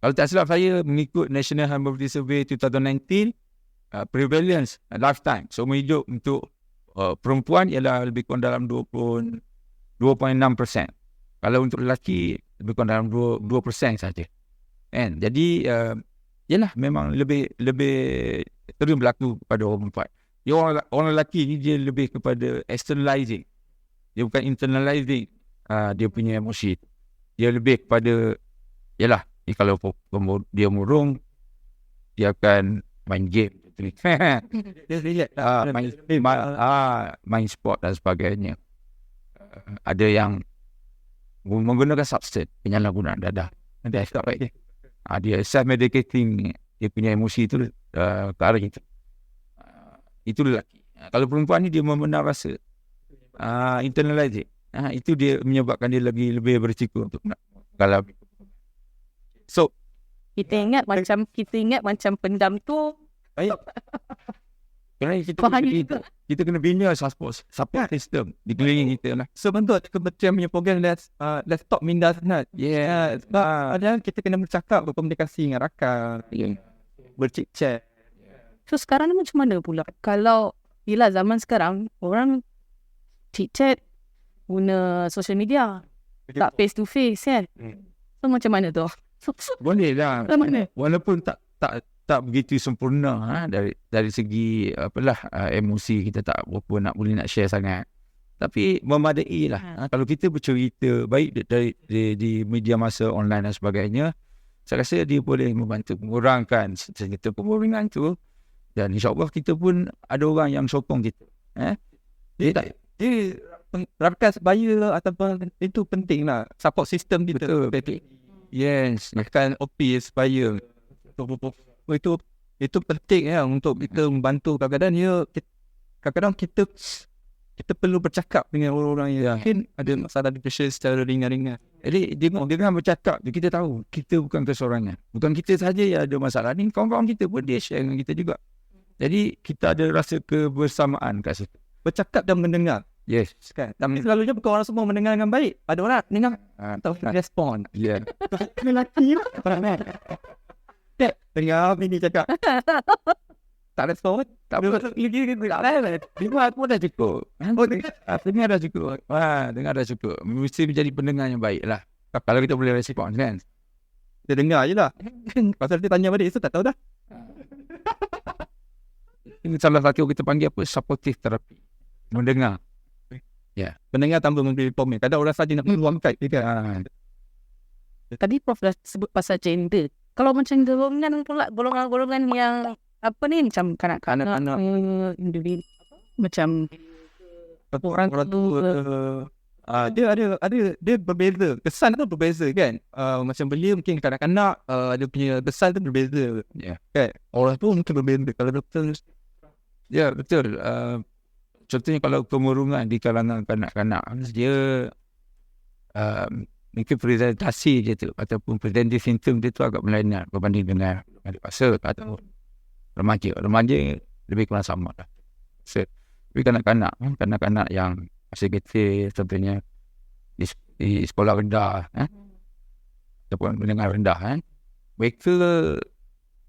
Kalau tak silap saya, mengikut National Health Survey 2019, prevalence lifetime seumur hidup untuk perempuan ialah lebih kurang dalam 2.6%. Kalau untuk lelaki lebih kurang dalam 2% saja. Jadi yalah memang lebih sering berlaku pada orang perempuan. Orang lelaki ni dia lebih kepada externalizing. Dia bukan internalizing dia punya emosi. Dia lebih kepada yalah, kalau dia murung, dia akan main game. Main sport dan sebagainya. Ada yang menggunakan substance, penyalahgunaan dadah. Dia self-medicating dia punya emosi itu ke arah itu. Itu lelaki. Kalau perempuan ni dia memendam rasa, internalizing. Itu dia menyebabkan dia lebih berisiko untuk mengalami. So Kita ingat macam pendam tu. Baik. Kita kena bina support system di keliling kita lah. So bentuk kementerian punya program Let's Talk Minda Senat. Padahal kita kena bercakap, berkomunikasi dengan rakan, bercik-chat. So sekarang ni macam mana pula? Kalau yelah zaman sekarang orang chit-chat guna social media, tak face to face kan. So macam mana tu? Boleh lah. Macam mana? Walaupun tak begitu sempurna dari segi emosi kita tak berapa boleh nak share sangat. Tapi memadai lah. Kalau kita bercerita baik di media masa online dan sebagainya, saya rasa dia boleh membantu mengurangkan cerita kemurungan tu. Dan insyaAllah kita pun ada orang yang sokong kita. Dia rakan sebaya ataupun itu penting lah. Support system kita. Betul. Yes. Rakan OP sebaya. Itu penting ya untuk kita membantu. Kadang-kadang kita kita perlu bercakap dengan orang-orang yang mungkin ada masalah depression secara ringan-ringan. Jadi dengan bercakap tu kita tahu kita bukan kesorangan. Bukan kita saja yang ada masalah ni, kawan-kawan kita pun dia share dengan kita juga. Jadi kita ada rasa kebersamaan kat situ. Bercakap dan mendengar. Yes. Kan? Tapi selalunya bukan orang semua mendengar dengan baik. Ada orang dengar atau respon. Ya. Lelaki lah. Dengar bini cakap. Tak respon. Tak apa. Dengar pun dah cukup. Dengar dah cukup. Dengar dah cukup. Mesti menjadi pendengar yang baik lah. Kalau kita boleh respon kan. Dia dengar je lah. Pasal dia tanya balik, saya tak tahu dah. Ini salah satu kita panggil apa? Supportive therapy. Mendengar. Pendengar tanpa memberi komen. Kadang orang saja nak meluangkan. Tadi Prof dah sebut pasal gender. Kalau macam golongan pula, golongan-golongan yang apa ni, macam kanak-kanak, individu, macam orang tua. Dia berbeza. Kesan tu berbeza kan. Macam belia mungkin kanak-kanak, dia punya kesan tu berbeza. Kan? Orang tu mungkin berbeza. Kalau doktor, ya betul. Contohnya kalau kemurungan di kalangan kanak-kanak, dia mungkin presentasi dia tu ataupun presenting symptom dia tu agak berlainan berbanding dengan dewasa atau remaja. Remaja lebih kurang sama lah. Tapi kanak-kanak yang masih kecil, contohnya di sekolah rendah ataupun menengah rendah, mereka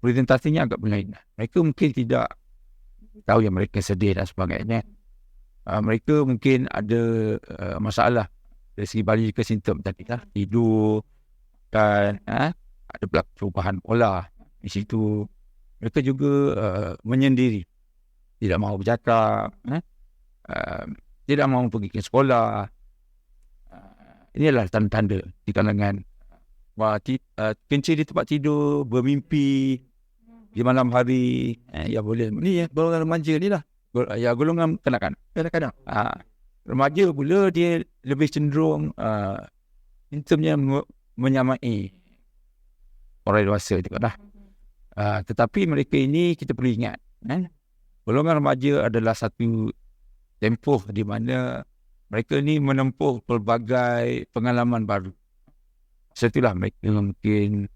presentasinya agak berlainan. Mereka mungkin tidak tahu yang mereka sedih dan sebagainya. Mereka mungkin ada masalah dari segi biological symptom tadi lah. Tidur kan, ada perubahan pola di situ. Mereka juga menyendiri, tidak mahu bercakap, tidak mahu pergi ke sekolah. Inilah tanda-tanda di kalangan kencing di tempat tidur, bermimpi di malam hari. Ya boleh. ni golongan remaja ni lah. Ya, golongan kanak-kanak. Kadang-kadang. Remaja pula dia lebih cenderung symptomnya menyamai orang dewasa juga lah. Tetapi mereka ini kita perlu ingat, golongan remaja adalah satu tempoh di mana mereka ni menempuh pelbagai pengalaman baru. Setelah mereka mungkin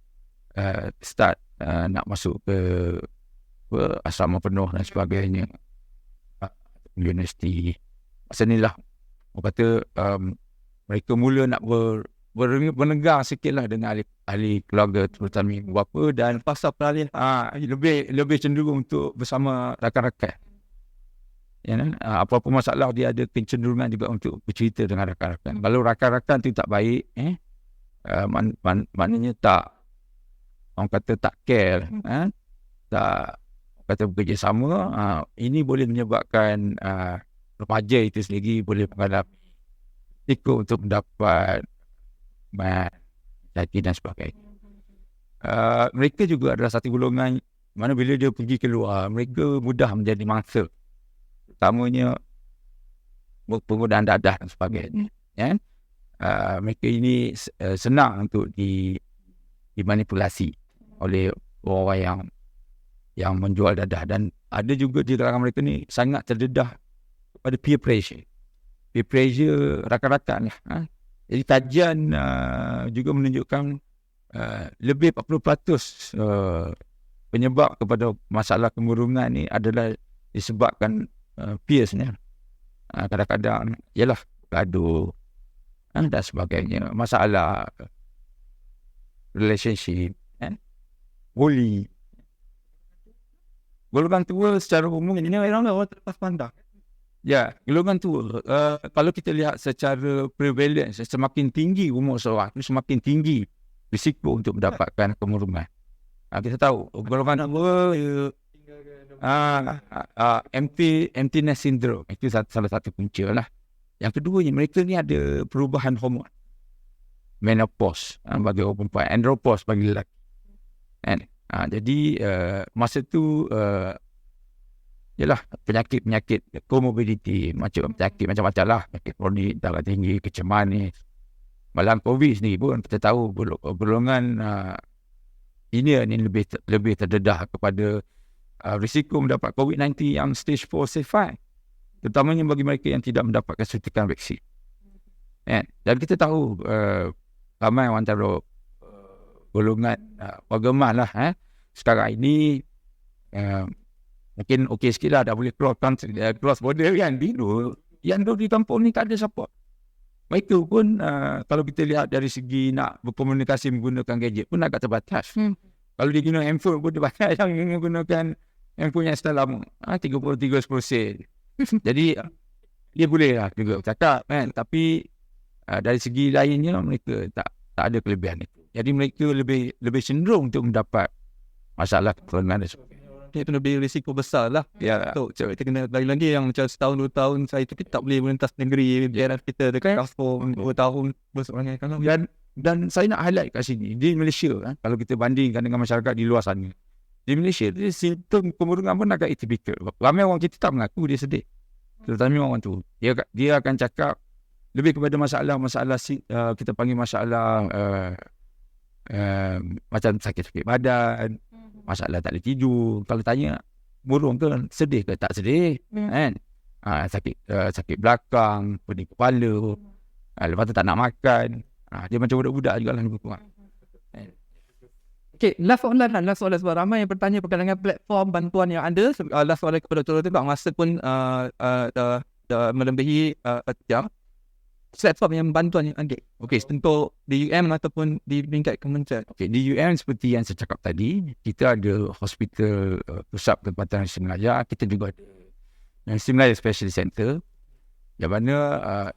start nak masuk ke asrama penuh dan sebagainya, universiti. Masa ni lah orang kata mereka mula nak bernegang sikit lah dengan ahli keluarga, terutama ibu bapa, dan Pasal peralihan. lebih cenderung untuk bersama rakan-rakan. Ya, apa-apa masalah dia ada kecenderungan juga untuk bercerita dengan rakan-rakan. Kalau rakan-rakan tu tak baik, maknanya tak, orang kata tak care, tak kata bekerjasama, ini boleh menyebabkan remaja itu sendiri boleh mengalami risiko untuk mendapat anxiety dan sebagainya. Mereka juga adalah satu golongan mana bila dia pergi keluar, mereka mudah menjadi mangsa, utamanya penggunaan dadah dan sebagainya. Mereka ini senang untuk dimanipulasi oleh orang yang menjual dadah, dan ada juga di kalangan mereka ni sangat terdedah pada peer pressure rakan-rakan. Jadi kajian juga menunjukkan lebih 40% penyebab kepada masalah kemurungan ni adalah disebabkan peers ni. Kadang-kadang ialah gaduh dan sebagainya, masalah relationship, bully. Golongan tua secara umum Ini orang terlepas pandang. Ya, golongan tua, kalau kita lihat secara prevalence, semakin tinggi umur seorang, semakin tinggi risiko untuk mendapatkan kemurungan. Kita tahu golongan tua emptiness syndrome itu salah satu punca lah. Yang keduanya, mereka ni ada perubahan hormon, menopause bagi orang perempuan, andropause bagi lelaki. Jadi masa tu ialah penyakit comorbidity, penyakit macam-macam lah, penyakit kronik, darah tinggi, kecemasan ni. Malah COVID sendiri pun kita tahu golongan ini lebih terdedah kepada risiko mendapat COVID-19 yang stage 4, stage 5. terutamanya bagi mereka yang tidak mendapatkan suntikan vaksin. Dan kita tahu ramai antara golongan warga emas lah sekarang ini mungkin okey sikit lah, dah boleh cross border kan. Yang duduk di kampung ni tak ada support. Mereka pun kalau kita lihat dari segi nak berkomunikasi menggunakan gadget pun agak terbatas. Kalau dia guna handphone pun dia banyak yang menggunakan handphone yang style lama, 33% sen. Jadi dia boleh lah juga cakap kan, tapi dari segi lainnya mereka tak ada kelebihan itu. Jadi mereka lebih cenderung untuk mendapat masalah kekurangan dan sebagainya. Itu lebih risiko besar lah. Ya, Kita kena lagi yang macam setahun 2 tahun saya tu kita tak boleh melintas negeri, biar kita dekat kampung 2 tahun berserangan. Dan saya nak highlight kat sini, di Malaysia kalau kita bandingkan dengan masyarakat di luar sana, di Malaysia dia simptom kemurungan pun agak atypical. Ramai orang kita tak mengaku dia sedih, terutama orang tu. Dia akan cakap lebih kepada masalah kita panggil masalah macam sakit badan, masalah tak boleh tidur. Kalau tanya murung ke sedih ke, tak sedih kan. Sakit belakang, pening kepala, lepas tu tak nak makan. Dia macam budak-budak juga lah lebih kurang. Okay, last soalan sebab ramai yang bertanya berkaitan dengan platform bantuan yang ada. Last soalan kepada Dr. Tebak, masa pun dah melebihi jam. Platform yang bantuan yang ada. Okey, untuk di UM ataupun di tingkat kementerian. Okey, di UM seperti yang saya cakap tadi, kita ada hospital pusat tempatan Nasib Melayu. Kita juga ada Nasib Melayu Specialist Center, yang mana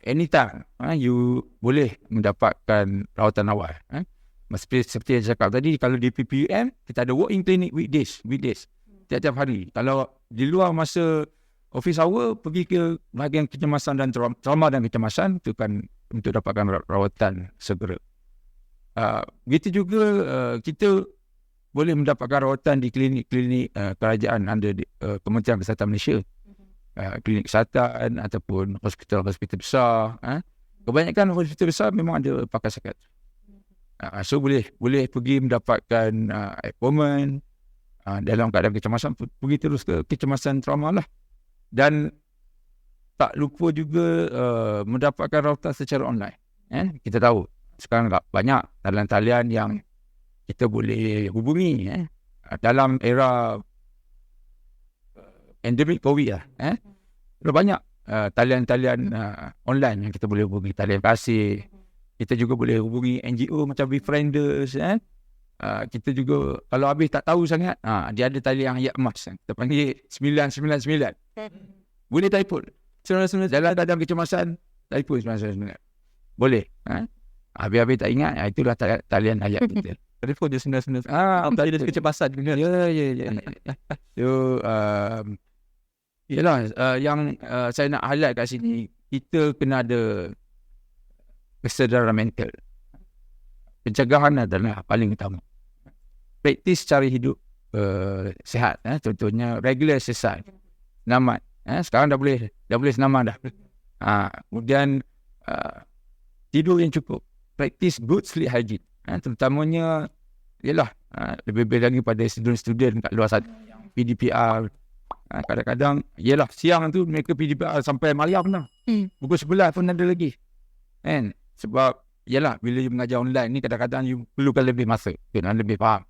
anytime you boleh mendapatkan rawatan awal. Seperti yang saya cakap tadi, kalau di PPUM kita ada walk-in clinic weekdays tiap-tiap hari. Kalau di luar masa office hour, pergi ke bahagian kecemasan dan trauma dan kecemasan, itu kan untuk dapatkan rawatan segera. Begitu juga kita boleh mendapatkan rawatan di klinik-klinik kerajaan under Kementerian Kesihatan Malaysia. Klinik kesihatan ataupun hospital-hospital besar. Kebanyakan hospital besar memang ada pakar psikiatri. So boleh pergi mendapatkan appointment dalam keadaan kecemasan, pergi terus ke kecemasan trauma lah. Dan tak lupa juga mendapatkan rawatan secara online. Kita tahu sekarang banyak talian-talian yang kita boleh hubungi dalam era endemik COVID lah. Banyak talian-talian online yang kita boleh hubungi. Talian kasih. Kita juga boleh hubungi NGO macam Befrienders. Kita juga kalau habis tak tahu sangat, dia ada talian yang emas. Kita panggil 999. Boleh telefon. Dalam keadaan kecemasan, telefon 999. Boleh. Habis-habis tak ingat, itulah talian ayat kita. Telefon dia 999. Tadi dia kecemasan. Ya. So, yalah, yang saya nak highlight kat sini, kita kena ada kesedaran mental. Pencegahan adalah paling utama. Praktis cara hidup sihat, contohnya regular exercise, senaman. Sekarang dah boleh senaman dah. Kemudian tidur yang cukup, praktis good sleep hygiene. Terutamanya ialah lebih-lebih lagi pada student-student kat luar sana yang PDPR. Kadang-kadang ialah siang tu mereka PDPR sampai malam lah. Pukul 11 pun ada lagi. Sebab ialah bila you mengajar online ni kadang-kadang you perlukan lebih masa dan lebih faham.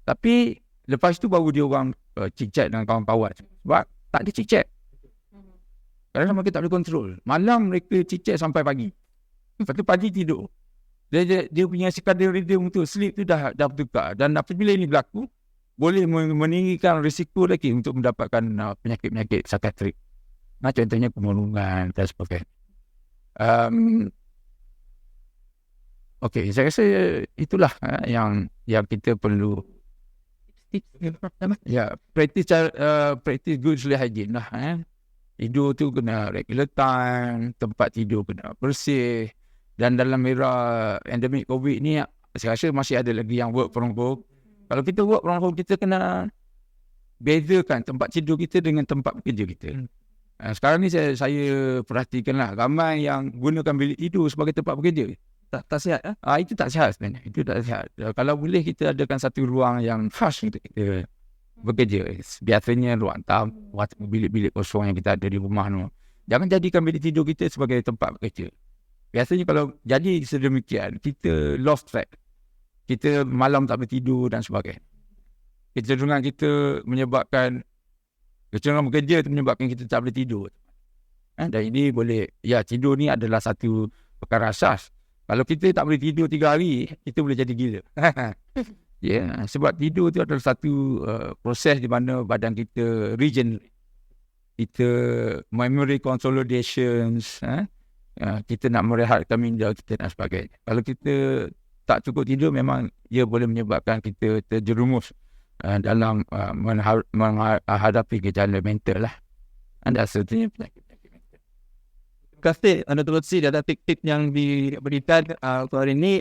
Tapi lepas tu baru dia orang chit-chat dengan kawan-kawan. Sebab tak ada chit-chat. Kadang-kadang mereka tak boleh kontrol. Malam mereka chit-chat sampai pagi. Lepas tu pagi tidur. Dia punya sekadar rhythm tu, sleep tu dah bertukar. Dan apabila ini berlaku, boleh meninggikan risiko lagi untuk mendapatkan penyakit-penyakit psikiatrik. Contohnya kemurungan dan sebagainya. Okey, saya rasa itulah yang kita perlu. Ya, practice good sleep hygiene lah. Tidur tu kena regular time, tempat tidur kena bersih. Dan dalam era endemik COVID ni, saya rasa masih ada lagi yang work from home. Kalau kita work from home, kita kena bezakan tempat tidur kita dengan tempat bekerja kita. Sekarang ni saya perhatikan lah, ramai yang gunakan bilik tidur sebagai tempat bekerja. Tak sihat. Itu tak sihat sebenarnya. Itu tak sihat. Kalau boleh kita adakan satu ruang yang khas untuk kita bekerja. Biasanya ruang tamu, bilik-bilik kosong yang kita ada di rumah tu. Jangan jadikan bilik tidur kita sebagai tempat bekerja. Biasanya kalau jadi sedemikian, kita lost track. Kita malam tak boleh tidur dan sebagainya. Kecenderungan kita menyebabkan, kecenderungan bekerja itu menyebabkan kita tak boleh tidur. Dan ini boleh, tidur ni adalah satu perkara asas. Kalau kita tak boleh tidur 3 hari, kita boleh jadi gila. Sebab tidur tu adalah satu proses di mana badan kita regenerate. Kita memory consolidations, kita nak merehatkan minda kita dan sebagainya. Kalau kita tak cukup tidur, memang ia boleh menyebabkan kita terjerumus dalam menghadapi gejala mental lah. Anda seterusnya penyakit mental. Terima kasih Dr. Lutfi, ada tip-tip yang diberikan untuk hari ini.